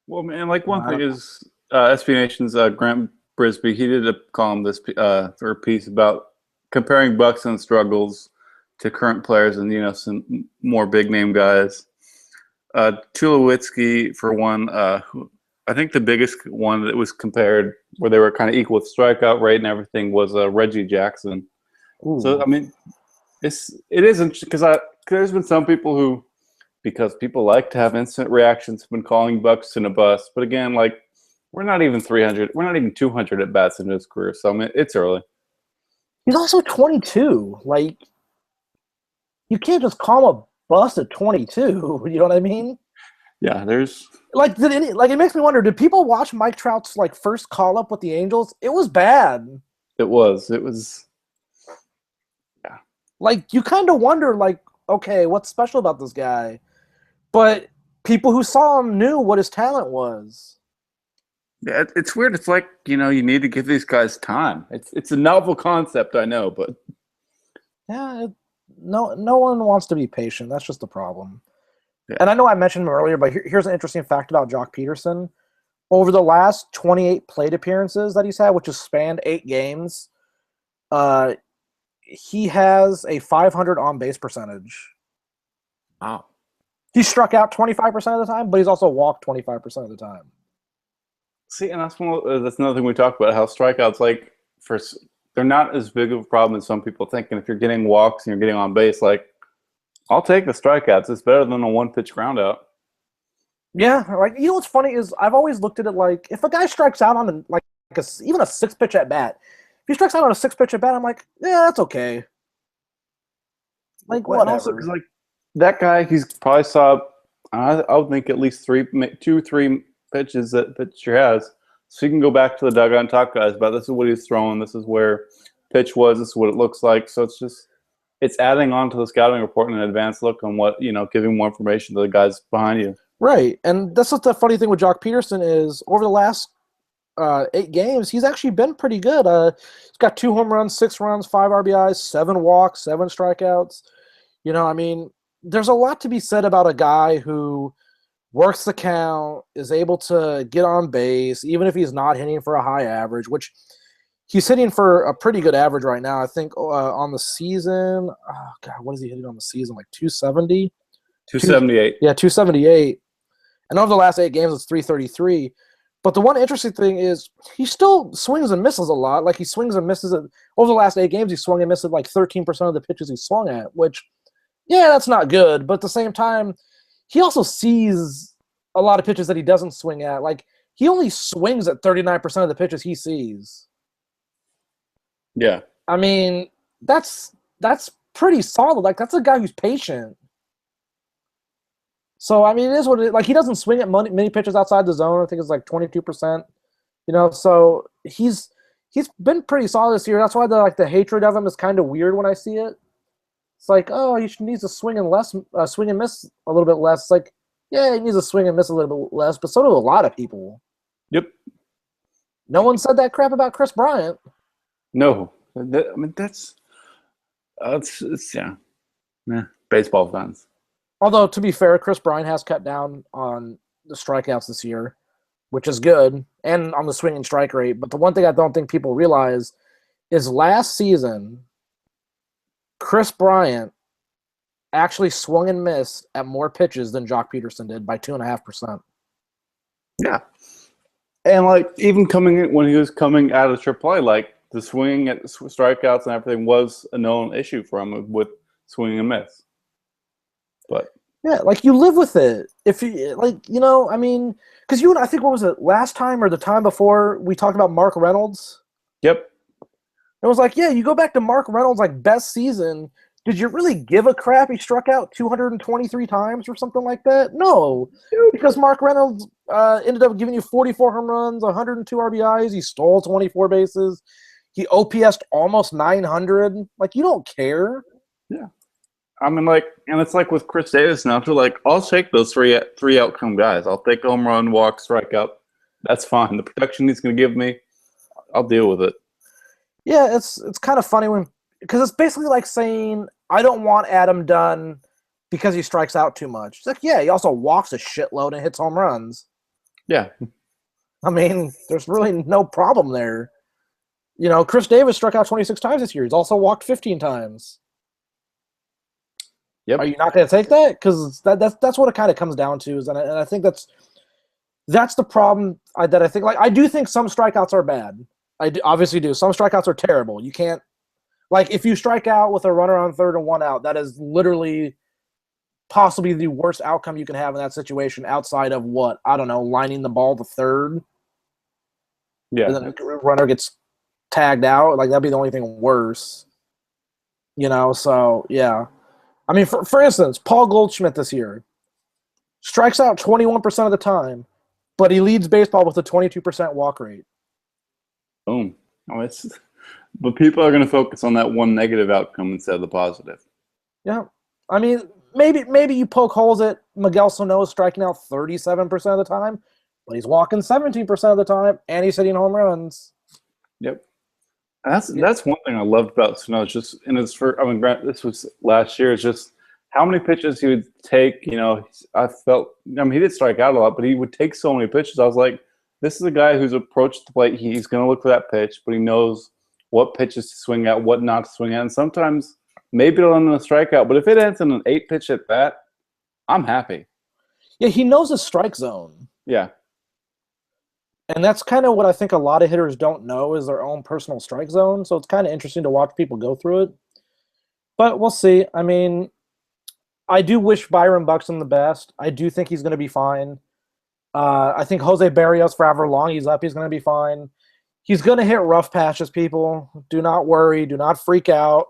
Well, man, like one thing is SB Nation's Grant Brisby, he did a column or a piece about comparing Buxton's struggles to current players and, you know, some more big-name guys. Tulowitzki, for one, I think the biggest one that was compared where they were kind of equal with strikeout rate and everything was Reggie Jackson. Ooh. So, I mean, it isn't because there's been some people who, because people like to have instant reactions, have been calling Buxton a bust. But again, like, we're not even 300. We're not even 200 at bats in his career. So, I mean, it's early. He's also 22. Like, you can't just call him a bust at 22. You know what I mean? Yeah, there's like, it makes me wonder, did people watch Mike Trout's like first call up with the Angels? It was bad. It was. Yeah. Like, you kind of wonder, like, okay, what's special about this guy? But people who saw him knew what his talent was. Yeah, it's weird. It's like, you know, you need to give these guys time. It's a novel concept, I know, but yeah, no one wants to be patient. That's just the problem. Yeah. And I know I mentioned him earlier, but here's an interesting fact about Jock Peterson. over the last 28 plate appearances that he's had, which has spanned 8 games, he has a 500 on-base percentage. Wow. He struck out 25% of the time, but he's also walked 25% of the time. See, and that's another thing we talked about, how strikeouts, like, they're not as big of a problem as some people think. And if you're getting walks and you're getting on base, like, I'll take the strikeouts. It's better than a one-pitch ground out. Yeah, like, you know what's funny is I've always looked at it like, if a guy strikes out on even a 6-pitch at bat, if he strikes out on a 6-pitch at bat, I'm like, yeah, that's okay. Like, whatever. Also, 'cause, like, that guy, he's probably saw, I would think at least 3 pitches that pitcher has. So you can go back to the dugout and talk to guys about, this is what he's throwing, this is where pitch was, this is what it looks like. So it's adding on to the scouting report and an advanced look on what, giving more information to the guys behind you. Right, and that's what the funny thing with Jock Peterson is, over the last 8 games, he's actually been pretty good. He's got 2 home runs, 6 runs, 5 RBIs, 7 walks, 7 strikeouts. I mean, there's a lot to be said about a guy who works the count, is able to get on base, even if he's not hitting for a high average, which he's hitting for a pretty good average right now. I think on the season, what is he hitting on the season? Like 270? 278. Yeah, 278. And over the last 8 games, it's 333. But the one interesting thing is he still swings and misses a lot. Like, he swings and misses over the last 8 games, he swung and missed at like 13% of the pitches he swung at, which, yeah, that's not good. But at the same time, he also sees a lot of pitches that he doesn't swing at. Like, he only swings at 39% of the pitches he sees. Yeah. I mean, that's pretty solid. Like, that's a guy who's patient. So, I mean, it is what it is. Like, he doesn't swing at many pitches outside the zone. I think it's like 22%. So he's been pretty solid this year. That's why the hatred of him is kind of weird when I see it. It's like, oh, he needs to swing and miss a little bit less. It's like, yeah, he needs to swing and miss a little bit less, but so do a lot of people. Yep. No one said that crap about Chris Bryant. No. I mean, it's baseball fans. Although, to be fair, Chris Bryant has cut down on the strikeouts this year, which is good, and on the swinging strike rate. But the one thing I don't think people realize is last season, Chris Bryant actually swung and missed at more pitches than Jock Peterson did by 2.5%. Yeah. And, like, even when he was coming out of AAA, like, the swinging at strikeouts and everything was a known issue for him with swinging and miss. But yeah, like, you live with it. If you I mean, because you and I think, what was it, last time or the time before, we talked about Mark Reynolds? Yep. It was like, yeah, you go back to Mark Reynolds' like best season. Did you really give a crap he struck out 223 times or something like that? No, because Mark Reynolds ended up giving you 44 home runs, 102 RBIs. He stole 24 bases. He OPS'd almost 900. Like, you don't care. Yeah. I mean, like, and it's like with Chris Davis now, too. Like, I'll take those three outcome guys. I'll take a home run, walk, strikeout. That's fine. The protection he's going to give me, I'll deal with it. Yeah, it's kind of funny because it's basically like saying, I don't want Adam Dunn because he strikes out too much. It's like, yeah, he also walks a shitload and hits home runs. Yeah. I mean, there's really no problem there. Chris Davis struck out 26 times this year. He's also walked 15 times. Yep. Are you not going to take that? Because that's what it kind of comes down to. And I think that's the problem that I think. Like, I do think some strikeouts are bad. I obviously do. Some strikeouts are terrible. You can't, like, if you strike out with a runner on third and 1 out, that is literally possibly the worst outcome you can have in that situation outside of what, I don't know, lining the ball to third. Yeah. And then the runner gets tagged out. Like, that'd be the only thing worse. So, yeah. I mean, for instance, Paul Goldschmidt this year strikes out 21% of the time, but he leads baseball with a 22% walk rate. Boom. But people are going to focus on that one negative outcome instead of the positive. Yeah. I mean, maybe you poke holes at Miguel Sano striking out 37% of the time, but he's walking 17% of the time, and he's hitting home runs. Yep. That's one thing I loved about Snell. Just in his first, this was last year. It's just how many pitches he would take. I felt, he did strike out a lot, but he would take so many pitches. I was like, This is a guy who's approached the plate. He's going to look for that pitch, but he knows what pitches to swing at, what not to swing at. And sometimes maybe it'll end in a strikeout, but if it ends in an 8-pitch at bat, I'm happy. Yeah, he knows his strike zone. Yeah. And that's kind of what I think a lot of hitters don't know is their own personal strike zone. So it's kind of interesting to watch people go through it. But we'll see. I mean, I do wish Byron Buxton the best. I do think he's going to be fine. I think Jose Barrios, for however long he's up, he's going to be fine. He's going to hit rough patches, people. Do not worry. Do not freak out.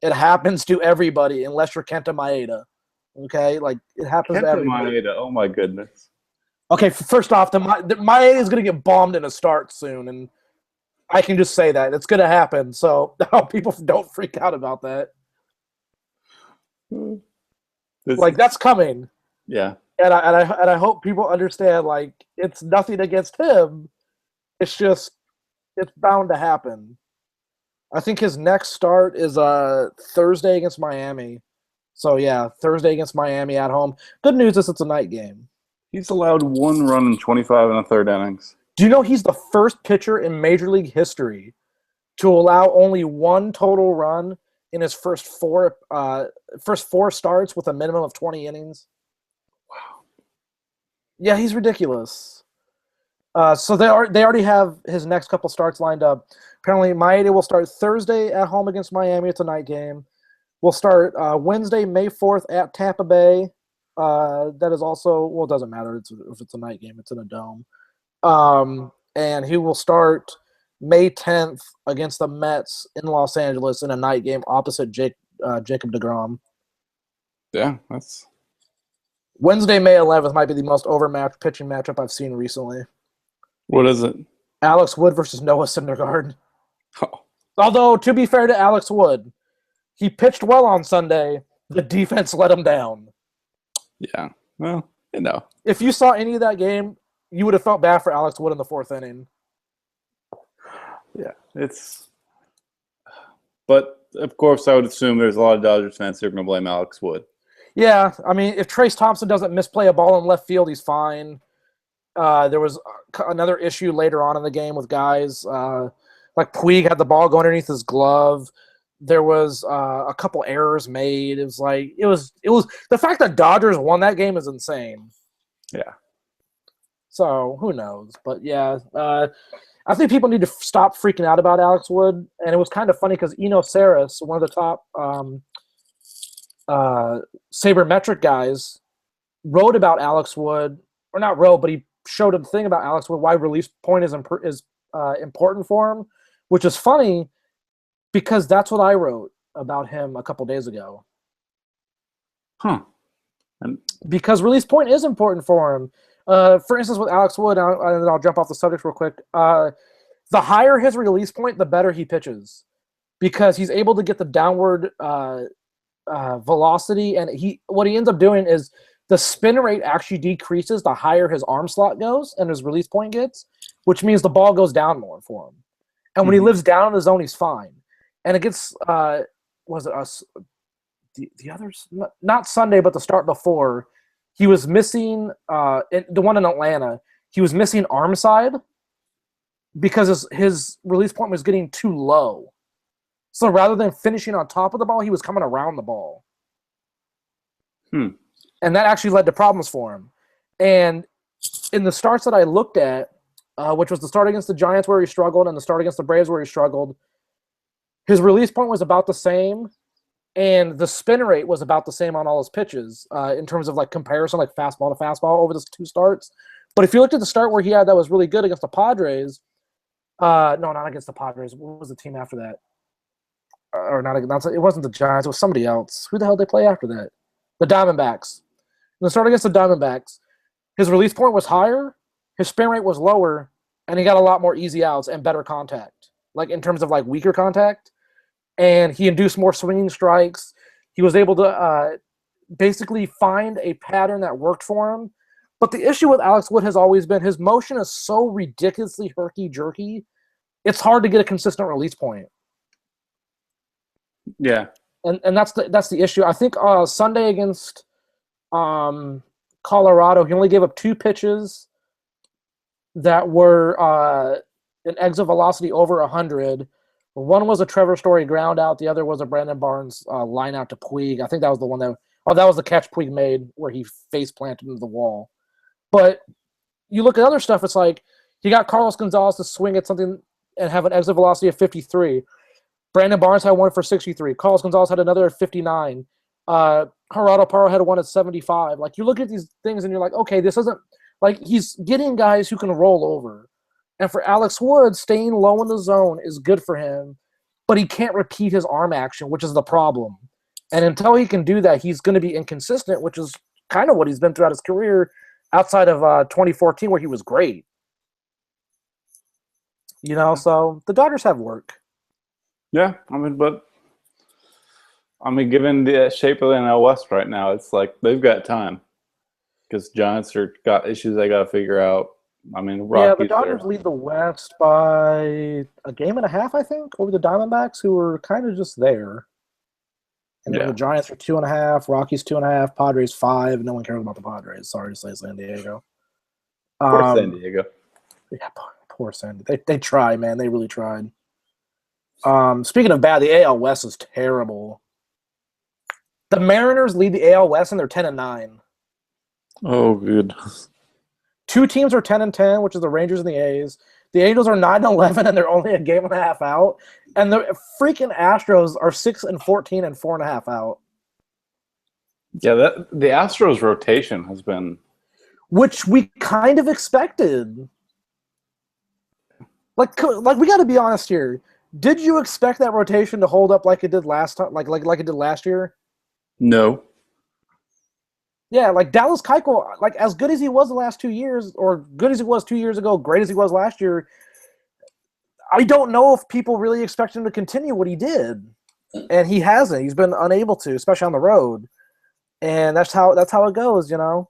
It happens to everybody unless you're Kenta Maeda. Okay? Like, it happens to everybody. Maeda, oh my goodness. Okay, first off, Maeda is going to get bombed in a start soon, and I can just say that. It's going to happen, so people don't freak out about that. That's coming. Yeah. And I hope people understand, like, it's nothing against him. It's just, it's bound to happen. I think his next start is Thursday against Miami. So, yeah, Thursday against Miami at home. Good news is it's a night game. He's allowed 1 run in 25 1/3 innings. Do you know he's the first pitcher in Major League history to allow only 1 total run in his first four starts with a minimum of 20 innings? Wow. Yeah, he's ridiculous. So they already have his next couple starts lined up. Apparently, Maeda will start Thursday at home against Miami. It's a night game. We'll start Wednesday, May 4th at Tampa Bay. That is also, well, it doesn't matter if it's a night game. It's in a dome. And he will start May 10th against the Mets in Los Angeles in a night game opposite Jacob deGrom. Yeah, that's... Wednesday, May 11th might be the most overmatched pitching matchup I've seen recently. What is it? Alex Wood versus Noah Syndergaard. Oh. Although, to be fair to Alex Wood, he pitched well on Sunday. The defense let him down. Yeah, well, you know. If you saw any of that game, you would have felt bad for Alex Wood in the 4th inning. Yeah, it's... But, of course, I would assume there's a lot of Dodgers fans who are going to blame Alex Wood. Yeah, I mean, if Trace Thompson doesn't misplay a ball in left field, he's fine. There was another issue later on in the game with guys. Like Puig had the ball going underneath his glove. There was a couple errors made. It was the fact that Dodgers won that game is insane. Yeah. So who knows? But yeah, I think people need to stop freaking out about Alex Wood. And it was kind of funny because Eno Saris, one of the top sabermetric guys, wrote about Alex Wood, or not wrote, but he showed a thing about Alex Wood, why release point is important for him, which is funny because that's what I wrote about him a couple days ago. Huh. Because release point is important for him. For instance, with Alex Wood, and I'll jump off the subject real quick, the higher his release point, the better he pitches, because he's able to get the downward velocity, and what he ends up doing is the spin rate actually decreases the higher his arm slot goes and his release point gets, which means the ball goes down more for him. And when he lives down in the zone, he's fine. And it gets was it us the others, not Sunday, but the start before, he was missing the one in Atlanta. He was missing arm side because his release point was getting too low. So rather than finishing on top of the ball, he was coming around the ball. And that actually led to problems for him. And in the starts that I looked at, which was the start against the Giants where he struggled and the start against the Braves where he struggled, his release point was about the same, and the spin rate was about the same on all his pitches in terms of like comparison, like fastball to fastball over the 2 starts. But if you looked at the start where he had that was really good against the Padres, no, not against the Padres. What was the team after that? It wasn't the Giants. It was somebody else. Who the hell did they play after that? The Diamondbacks. In the start against the Diamondbacks, his release point was higher, his spin rate was lower, and he got a lot more easy outs and better contact, like in terms of like weaker contact. And he induced more swinging strikes. He was able to basically find a pattern that worked for him. But the issue with Alex Wood has always been his motion is so ridiculously herky-jerky, it's hard to get a consistent release point. Yeah. And that's the issue. I think Sunday against Colorado, he only gave up 2 pitches that were an exit velocity over 100. One was a Trevor Story ground out. The other was a Brandon Barnes line out to Puig. I think that was the one that was the catch Puig made where he face planted into the wall. But you look at other stuff, it's like you got Carlos Gonzalez to swing at something and have an exit velocity of 53. Brandon Barnes had one for 63. Carlos Gonzalez had another at 59. Gerardo Parra had one at 75. Like, you look at these things and you're like, okay, this isn't like he's getting guys who can roll over. And for Alex Wood, staying low in the zone is good for him, but he can't repeat his arm action, which is the problem. And until he can do that, he's going to be inconsistent, which is kind of what he's been throughout his career outside of 2014 where he was great. You know, so the Dodgers have work. Yeah, given the shape of the NL West right now, it's like they've got time because Giants got issues they got to figure out. I mean, Rockies, the Dodgers lead the West by a game and a half, I think, over the Diamondbacks, who were kind of just there. And then the Giants are 2.5, Rockies 2.5, Padres 5. No one cares about the Padres. Sorry to say, San Diego. Poor San Diego. Yeah, poor San Diego. They tried, man. They really tried. Speaking of bad, the AL West is terrible. The Mariners lead the AL West, and they're 10-9. Oh, good. Two teams are 10-10, which is the Rangers and the A's. The Angels are 9-11, and they're only a game and a half out. And the freaking Astros are 6-14 and 4.5 out. Yeah, the Astros rotation has been, which we kind of expected. Like we got to be honest here. Did you expect that rotation to hold up like it did last time, like it did last year? No. Yeah, like Dallas Keuchel, like as good as he was the last 2 years, or good as he was 2 years ago, great as he was last year, I don't know if people really expect him to continue what he did, and he hasn't. He's been unable to, especially on the road, and that's how it goes, you know.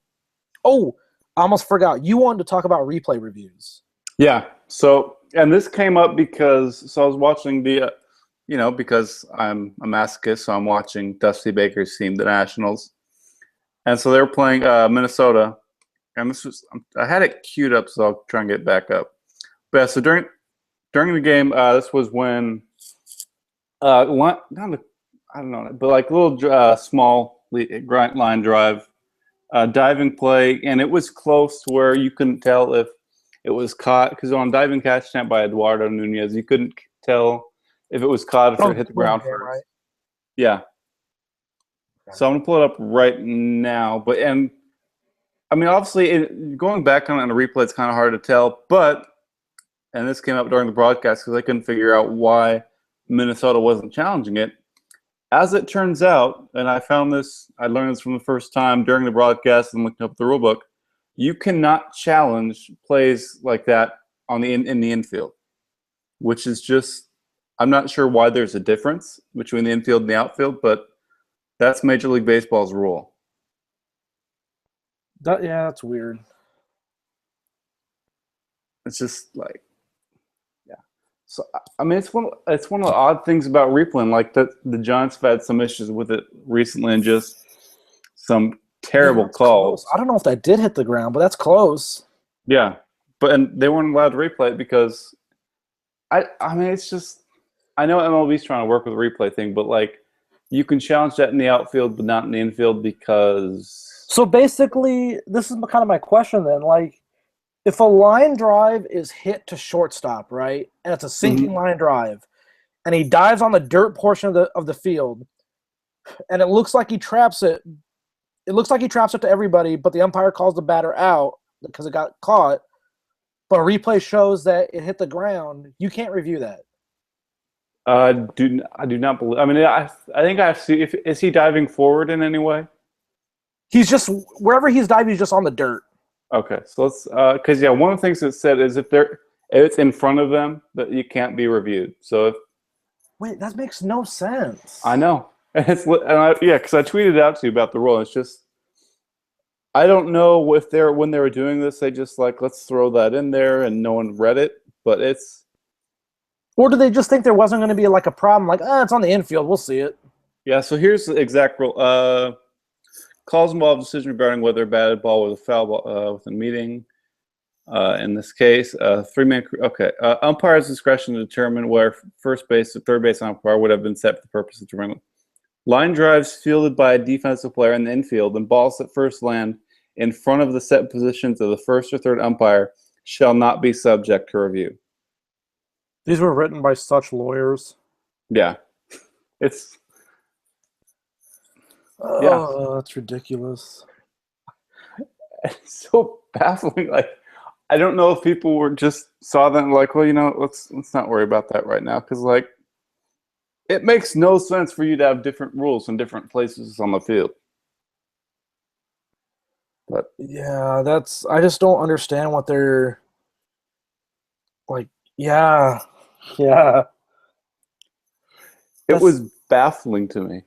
Oh, I almost forgot. You wanted to talk about replay reviews. Yeah. So, and this came up because I was watching because I'm a masochist, so I'm watching Dusty Baker's team, the Nationals. And so they were playing Minnesota, and I had it queued up, so I'll try and get it back up. But yeah, so during the game, this was when I don't know, but like a little small line drive, diving play, and it was close to where you couldn't tell if it was caught, because on diving catch attempt by Eduardo Nunez, you couldn't tell if it was caught if it hit the ground first. Right? Yeah. So I'm gonna pull it up right now, and I mean, obviously, going back on a replay, it's kind of hard to tell. And this came up during the broadcast because I couldn't figure out why Minnesota wasn't challenging it. As it turns out, and I learned this from the first time during the broadcast and looked up the rule book. You cannot challenge plays like that in the infield, which is just, I'm not sure why there's a difference between the infield and the outfield, but that's Major League Baseball's rule. That's weird. It's just like, yeah. So I mean, it's one of the odd things about replaying. Like the Giants have had some issues with it recently, and just some terrible calls. Close. I don't know if that did hit the ground, but that's close. Yeah, and they weren't allowed to replay it because I mean, it's just, I know MLB's trying to work with the replay thing, but like, you can challenge that in the outfield, but not in the infield because. So basically, this is kind of my question then. Like, if a line drive is hit to shortstop, right, and it's a sinking line drive, and he dives on the dirt portion of the field, and it looks like he traps it. It looks like he traps it to everybody, but the umpire calls the batter out because it got caught. But a replay shows that it hit the ground. You can't review that. I do not believe. I mean, I think I see. Is he diving forward in any way? He's just wherever he's diving, he's just on the dirt. Okay, so let's because one of the things it said is if it's in front of them, that you can't be reviewed. So wait, that makes no sense. I know. Because I tweeted out to you about the rule. It's just, I don't know if when they were doing this, they just like, let's throw that in there and no one read it, but it's. Or do they just think there wasn't going to be like a problem? Like, it's on the infield, we'll see it. Yeah. So here's the exact rule. Calls involve decision regarding whether a batted ball was a foul ball within meeting. In this case, three-man. Okay, umpire's discretion to determine where first base or third base umpire would have been set for the purpose of determining line drives fielded by a defensive player in the infield and balls that first land in front of the set positions of the first or third umpire shall not be subject to review. These were written by such lawyers. Yeah, it's that's ridiculous. It's so baffling. Like, I don't know if people were just saw that and like, well, let's not worry about that right now, because like, it makes no sense for you to have different rules in different places on the field. But yeah, I just don't understand what they're like. Yeah. It was baffling to me.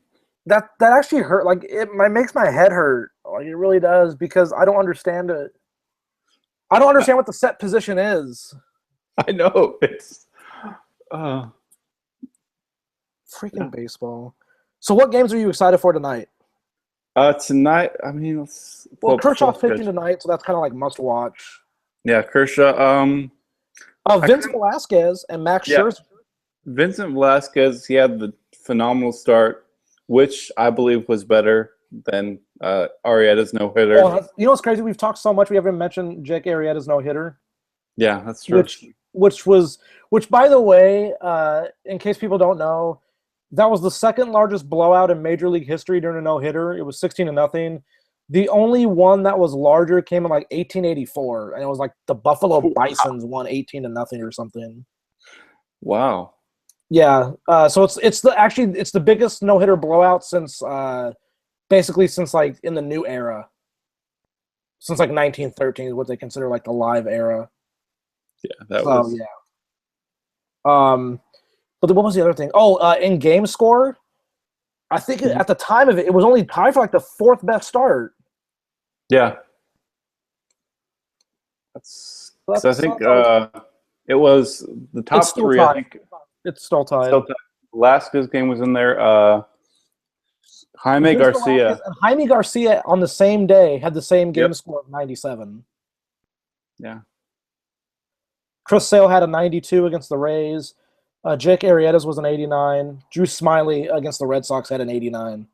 That actually hurt. Like, it makes my head hurt. Like, it really does, because I don't understand it. I don't understand what the set position is. I know. It's freaking baseball. So what games are you excited for tonight? Tonight, I mean, Kershaw's pitching tonight, so that's kind of like must watch. Yeah, Kershaw. Vincent Velasquez and Max Scherzer. Vincent Velasquez, he had the phenomenal start, which I believe was better than Arrieta's no-hitter. Well, you know what's crazy? We've talked so much, we haven't mentioned Jake Arrieta's no-hitter. Yeah, that's true. Which by the way, in case people don't know, that was the second largest blowout in Major League history during a no-hitter. It was 16-0. The only one that was larger came in like 1884, and it was like the Buffalo Bisons won 18-0 or something. Wow. Yeah. So it's the biggest no-hitter blowout since basically since like in the new era. Since like 1913 is what they consider like the live era. Yeah, was. Yeah. But what was the other thing? In game score, I think at the time of it was only tied for like the fourth best start. Yeah. I think it was the top three. Tied. I think it's still tied. Velasquez's game was in there. Jaime Garcia. And Jaime Garcia on the same day had the same game score of 97. Yeah. Chris Sale had a 92 against the Rays. Jake Arrieta's was an 89. Drew Smiley against the Red Sox had an 89.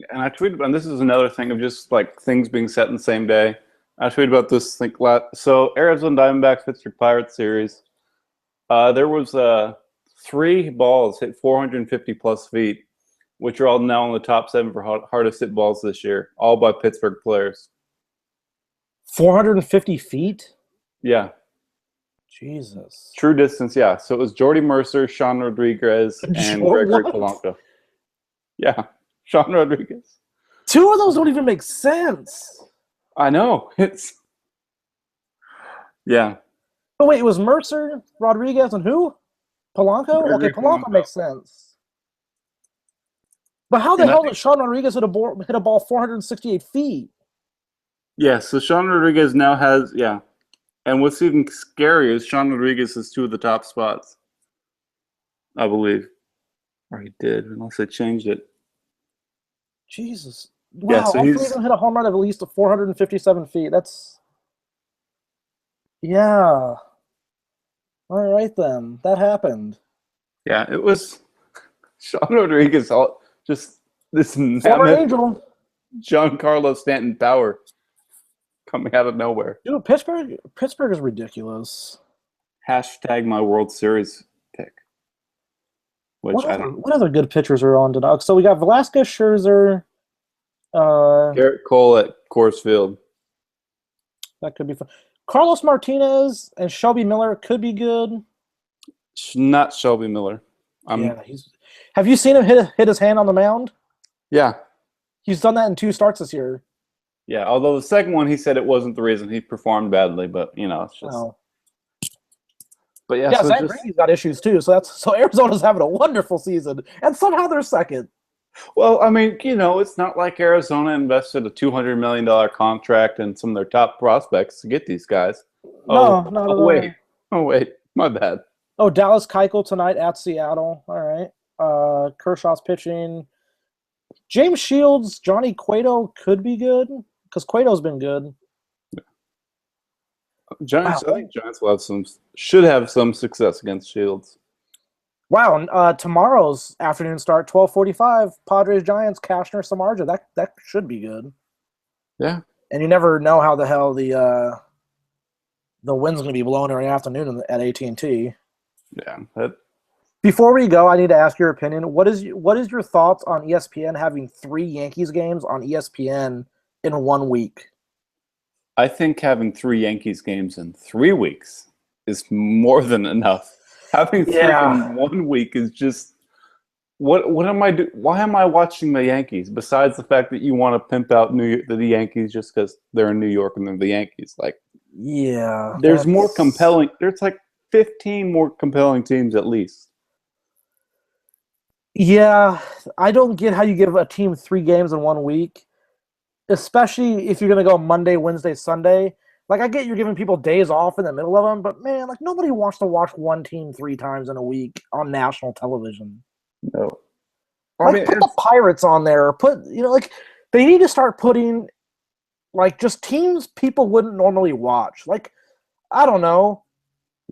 And I tweeted, and this is another thing of just like things being set in the same day. I tweeted about this. So Arizona Diamondbacks Pittsburgh Pirates series. There was 3 balls hit 450 plus feet, which are all now in the top 7 for hardest hit balls this year, all by Pittsburgh players. 450 feet? Yeah. Jesus. True distance, yeah. So it was Jordy Mercer, Sean Rodriguez, and Gregory Polanco. Yeah, Sean Rodriguez. 2 of those don't even make sense. I know. Yeah. Oh, wait, it was Mercer, Rodriguez, and who? Polanco? Gregory Okay, Polanco makes sense. But how the hell did Sean Rodriguez hit a ball 468 feet? Yeah, so Sean Rodriguez now has, And what's even scarier is Sean Rodriguez has 2 of the top spots, I believe. Or he did, unless they changed it. Jesus. Wow, so all 3 of them hit a home run of at least 457 feet. That's... Yeah. All right, then. That happened. Yeah, it was Sean Rodriguez, just this former Angel. Giancarlo Stanton power coming out of nowhere. Dude, Pittsburgh is ridiculous. Hashtag my World Series pick. What other good pitchers are on tonight? So we got Velasquez, Scherzer. Garrett Cole at Coors Field. That could be fun. Carlos Martinez and Shelby Miller could be good. Not Shelby Miller. Have you seen him hit his hand on the mound? Yeah. He's done that in 2 starts this year. Yeah, although the second one, he said it wasn't the reason he performed badly, but it's just. Oh. But yeah, so Zach Greinke's got issues too. So Arizona's having a wonderful season, and somehow they're second. Well, I mean, it's not like Arizona invested a $200 million contract in some of their top prospects to get these guys. Wait, my bad. Oh, Dallas Keuchel tonight at Seattle. All right. Kershaw's pitching. James Shields, Johnny Cueto could be good because Cueto's been good. Giants. Wow. I think Giants will should have some success against Shields. Wow, tomorrow's afternoon start, 12:45, Padres Giants, Cashner Samardzija. That should be good. Yeah. And you never know how the hell the wind's going to be blowing in the afternoon at AT&T. Yeah. Before we go, I need to ask your opinion. What is your thoughts on ESPN having 3 Yankees games on ESPN in 1 week? I think having 3 Yankees games in 3 weeks is more than enough. Having 3 in 1 week is just what am I do? Why am I watching the Yankees? Besides the fact that you want to pimp out the Yankees just because they're in New York and they're the Yankees, like there's more compelling. There's like 15 more compelling teams at least. Yeah, I don't get how you give a team 3 games in 1 week, especially if you're going to go Monday, Wednesday, Sunday. Like, I get you're giving people days off in the middle of them, but, man, like, nobody wants to watch one team 3 times in a week on national television. No. Like, put the Pirates on there. They need to start putting, like, just teams people wouldn't normally watch. Like, I don't know.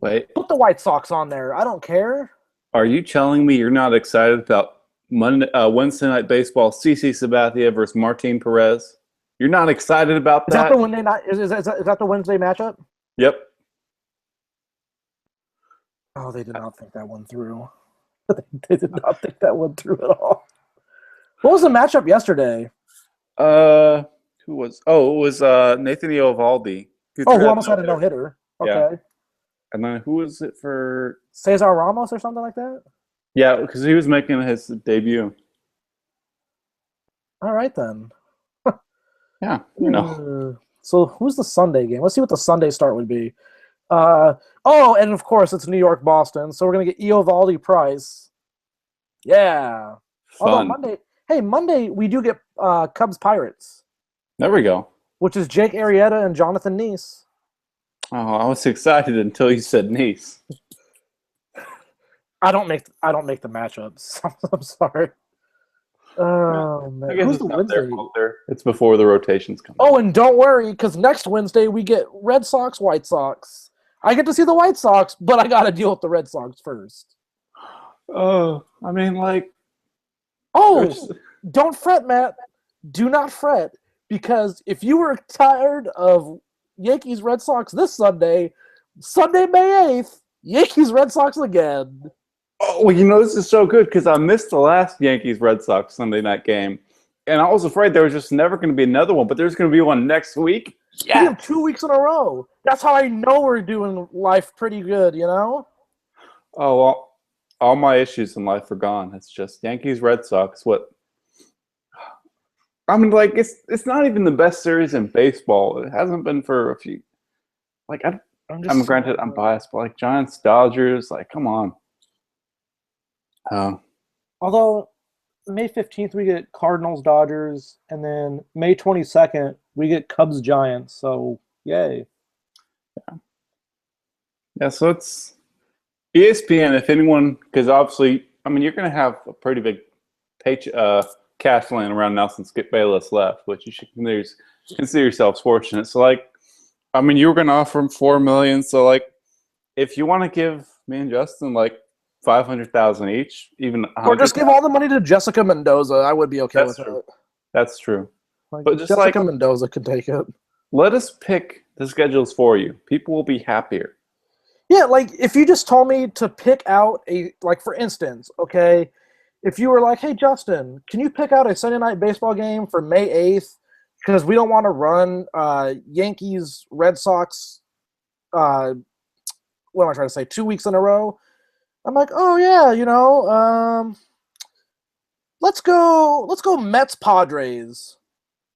Wait. Put the White Sox on there. I don't care. Are you telling me you're not excited about Wednesday Night Baseball, CC Sabathia versus Martin Perez? You're not excited about that? Is that the Wednesday night? Is that the Wednesday matchup? Yep. Oh, they did not think that one through. They did not think that one through at all. What was the matchup yesterday? Who was? Oh, it was Nathan Eovaldi. Who almost had a no-hitter. Okay. Yeah. And then who was it for? Cesar Ramos or something like that? Yeah, because he was making his debut. All right, then. Yeah, So who's the Sunday game? Let's see what the Sunday start would be. And of course it's New York, Boston. So we're gonna get Eovaldi Price. Yeah. Fun. Although Monday we do get Cubs Pirates. There we go. Which is Jake Arrieta and Jonathan Neese. Oh, I was excited until you said Neese. I don't make the matchups. I'm sorry. Oh, man. I guess Who's it's the not Wednesday? their fault there. It's before the rotations come. Oh, and don't worry, because next Wednesday we get Red Sox, White Sox. I get to see the White Sox, but I got to deal with the Red Sox first. Oh, I mean, like... Oh, don't fret, Matt. Do not fret, because if you were tired of Yankees, Red Sox this Sunday, May 8th, Yankees, Red Sox again. Oh, well, this is so good because I missed the last Yankees-Red Sox Sunday night game, and I was afraid there was just never going to be another one, but there's going to be one next week. Yeah, we have 2 weeks in a row. That's how I know we're doing life pretty good, you know? Oh, well, all my issues in life are gone. It's just Yankees-Red Sox. I mean, like, it's not even the best series in baseball. It hasn't been for a few. Like, I'm granted I'm biased, but like Giants, Dodgers, like, come on. Although May 15th we get Cardinals, Dodgers, and then May 22nd we get Cubs, Giants. So yay! Yeah. So it's ESPN. If anyone, because obviously, I mean, you're going to have a pretty big cash laying around now since Skip Bayless left, which you should consider yourselves fortunate. So, like, I mean, you were going to offer him $4 million. So, like, if you want to give me and Justin like $500,000 each, or just give all the money to Jessica Mendoza, I would be okay with that. That's true. Like, but just Jessica Mendoza can take it. Let us pick the schedules for you. People will be happier. Yeah, like if you just told me to pick out for instance, okay, if you were like, hey Justin, can you pick out a Sunday night baseball game for May 8th? Because we don't want to run Yankees, Red Sox, what am I trying to say, 2 weeks in a row. I'm like, oh yeah, let's go Mets Padres.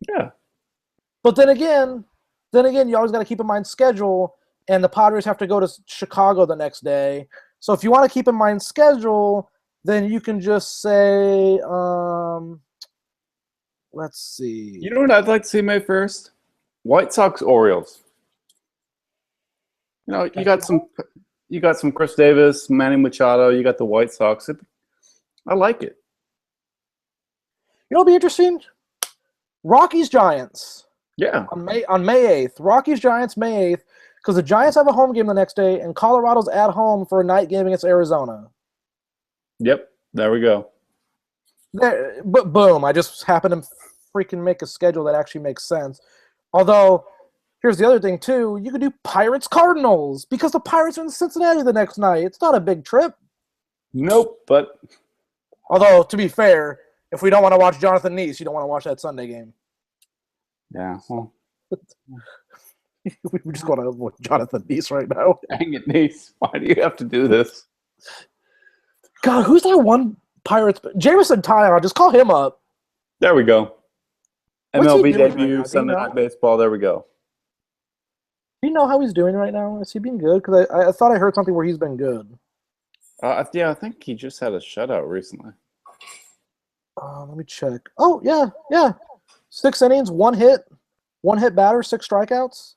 Yeah. But then again, you always got to keep in mind schedule, and the Padres have to go to Chicago the next day. So if you want to keep in mind schedule, then you can just say, let's see. You know what I'd like to see May 1st? White Sox Orioles. You got some Chris Davis, Manny Machado. You got the White Sox. I like it. You know what'll be interesting? Rockies Giants. Yeah. On May 8th. Rockies Giants May 8th. because the Giants have a home game the next day, and Colorado's at home for a night game against Arizona. Yep, there we go. But boom, I just happened to freaking make a schedule that actually makes sense. Although, here's the other thing, too. You could do Pirates-Cardinals because the Pirates are in Cincinnati the next night. It's not a big trip. Nope, but... Although, to be fair, if we don't want to watch Jonathan Neese, you don't want to watch that Sunday game. Yeah, well... we just want to avoid Jonathan Neese right now. Dang it, Neese. Why do you have to do this? God, who's that one Pirates? Jamison Tyone, just call him up. There we go. What's he MLB doing right debut, now? Sunday Night Baseball. There we go. Do you know how he's doing right now? Is he being good? Because I thought I heard something where he's been good. Yeah, I think he just had a shutout recently. Let me check. Oh, yeah. 6 innings, 1 hit, 1 hit batter, 6 strikeouts.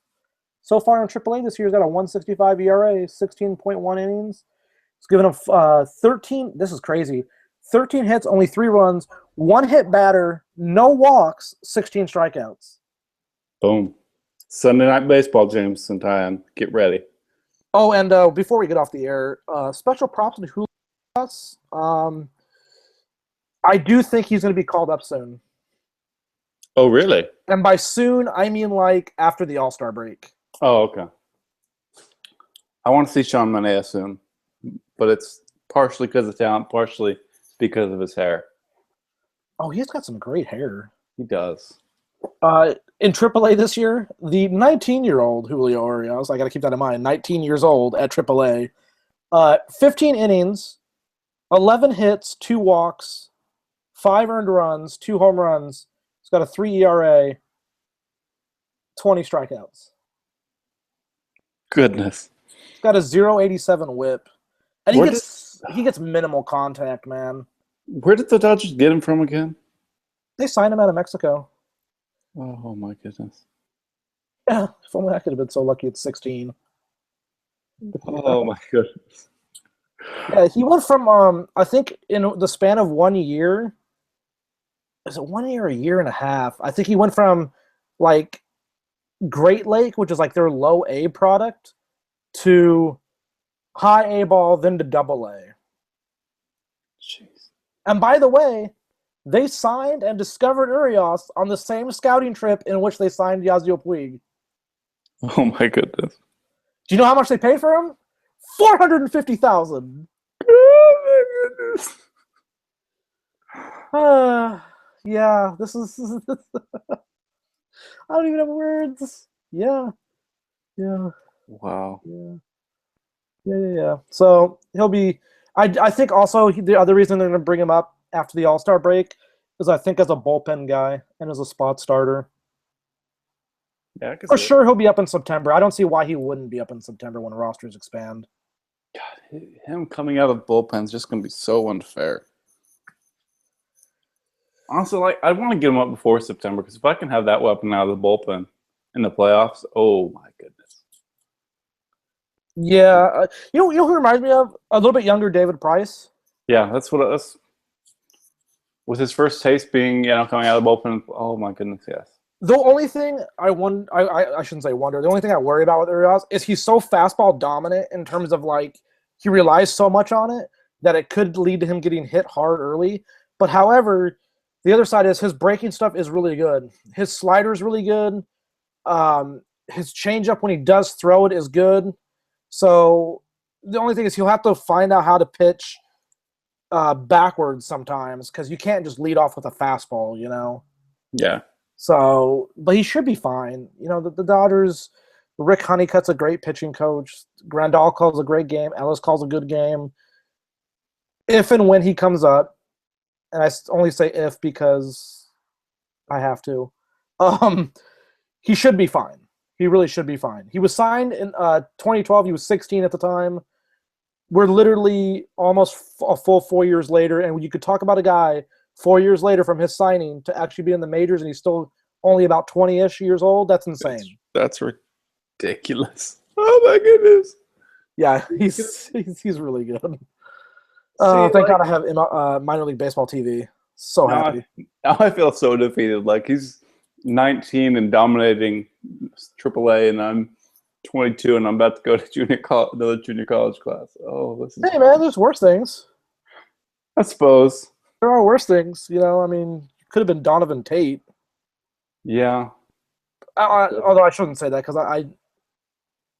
So far in AAA this year, he's got a 1.65 ERA, 16.1 innings. He's given him 13. This is crazy. 13 hits, only 3 runs, 1 hit batter, no walks, 16 strikeouts. Boom. Sunday Night Baseball, James and Tyan. Get ready. Oh, and before we get off the air, special props to Julio. I do think he's going to be called up soon. Oh, really? And by soon, I mean like after the All-Star break. Oh, okay. I want to see Sean Manaea soon, but it's partially because of talent, partially because of his hair. Oh, he's got some great hair. He does. In AAA this year, the 19-year-old Julio Urias, I got to keep that in mind, 19 years old at AAA, 15 innings, 11 hits, 2 walks, 5 earned runs, 2 home runs. He's got a 3 ERA, 20 strikeouts. Goodness. He's got a 0.87 whip. And he gets minimal contact, man. Where did the Dodgers get him from again? They signed him out of Mexico. Oh, my goodness. Yeah, if only I could have been so lucky at 16. Oh, my goodness. Yeah, he went from, I think, in the span of 1 year, is it 1 year or a year and a half? I think he went from, like, Great Lake, which is, like, their low A product, to high A ball, then to double A. Jeez. And by the way, they signed and discovered Urias on the same scouting trip in which they signed Yasiel Puig. Oh, my goodness. Do you know how much they paid for him? $450,000. Oh, my goodness. Yeah, this is I don't even have words. Yeah. Wow. Yeah. So he'll be. I think also the other reason they're going to bring him up after the All-Star break is I think as a bullpen guy and as a spot starter. Yeah, for sure he'll be up in September. I don't see why he wouldn't be up in September when rosters expand. God, him coming out of the bullpen is just going to be so unfair. Honestly, like, I want to get him up before September because if I can have that weapon out of the bullpen in the playoffs, oh my goodness. Yeah, you know who reminds me of a little bit younger David Price. Yeah, that's with his first taste being coming out of the bullpen. Oh my goodness, yes. The only thing I shouldn't say wonder. The only thing I worry about with Urias is he's so fastball dominant in terms of like he relies so much on it that it could lead to him getting hit hard early. But however, the other side is his breaking stuff is really good. His slider is really good. His changeup when he does throw it is good. So the only thing is he'll have to find out how to pitch backwards sometimes because you can't just lead off with a fastball, Yeah. So, but he should be fine. The Dodgers, Rick Honeycutt's a great pitching coach. Grandal calls a great game. Ellis calls a good game. If and when he comes up, and I only say if because I have to, he should be fine. He really should be fine. He was signed in 2012. He was 16 at the time. We're literally almost a full 4 years later, and you could talk about a guy 4 years later from his signing to actually be in the majors, and he's still only about 20-ish years old. That's insane. That's ridiculous. Oh my goodness. Yeah, he's really good. Thank God I have minor league baseball TV. So happy. Now I feel so defeated. Like he's 19 and dominating AAA, and I'm 22 and I'm about to go to another junior college class. Oh, this is. Hey, man, there's worse things. I suppose. There are worse things. I mean, could have been Donovan Tate. Yeah. Although I shouldn't say that because I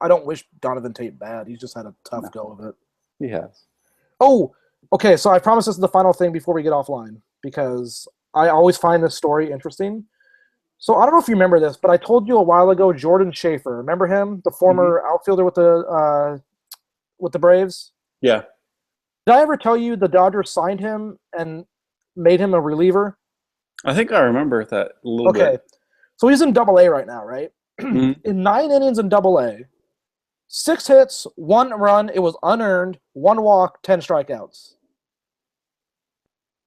don't wish Donovan Tate bad. He's just had a tough go of it. He has. Oh, okay. So I promise this is the final thing before we get offline because I always find this story interesting. So I don't know if you remember this, but I told you a while ago Jordan Schaefer. Remember him, the former outfielder with the Braves? Yeah. Did I ever tell you the Dodgers signed him and made him a reliever? I think I remember that a little bit. Okay. So he's in Double A right now, right? In 9 innings in Double A, 6 hits, 1 run. It was unearned, 1 walk, 10 strikeouts.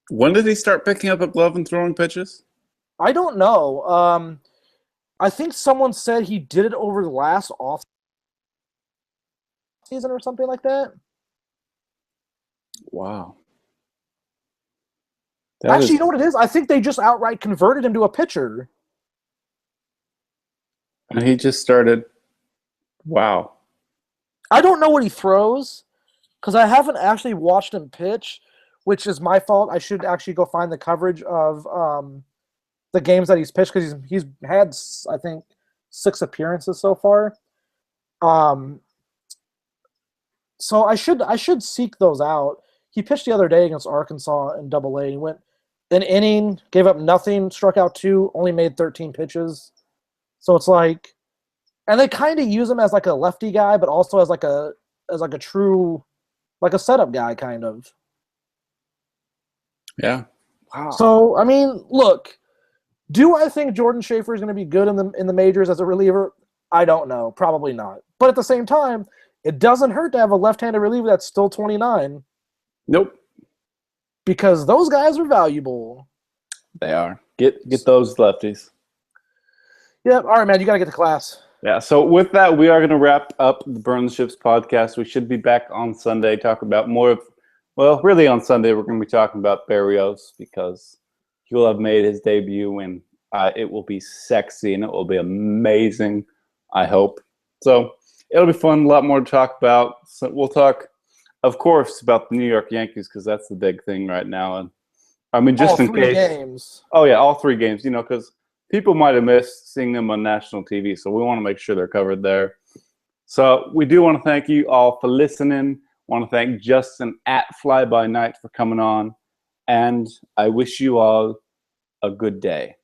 When did he start picking up a glove and throwing pitches? I don't know. I think someone said he did it over the last off season or something like that. Wow. Actually, you know what it is? I think they just outright converted him to a pitcher. And he just started. Wow. I don't know what he throws because I haven't actually watched him pitch, which is my fault. I should actually go find the coverage of the games that he's pitched because he's had, I think, 6 appearances so far. So I should seek those out. He pitched the other day against Arkansas in Double A. He went an inning, gave up nothing, struck out 2, only made 13 pitches. So it's like, and they kind of use him as like a lefty guy, but also as like a true, like a setup guy, kind of. Yeah. Wow. So I mean, look, do I think Jordan Schaefer is going to be good in the majors as a reliever? I don't know, probably not. But at the same time, it doesn't hurt to have a left-handed reliever that's still 29. Nope. Because those guys are valuable. They are. Get those lefties. Yeah. All right, man. You got to get to class. Yeah. So with that, we are going to wrap up the Burn the Ships podcast. We should be back on Sunday, talk about more of, well, really on Sunday, we're going to be talking about Barrios because he will have made his debut and it will be sexy and it will be amazing, I hope. So it'll be fun. A lot more to talk about. So we'll talk, of course, about the New York Yankees because that's the big thing right now. And I mean, just in case. Games. Oh yeah, all 3 games. Because people might have missed seeing them on national TV, so we want to make sure they're covered there. So we do want to thank you all for listening. Want to thank Justin at Fly By Night for coming on, and I wish you all a good day.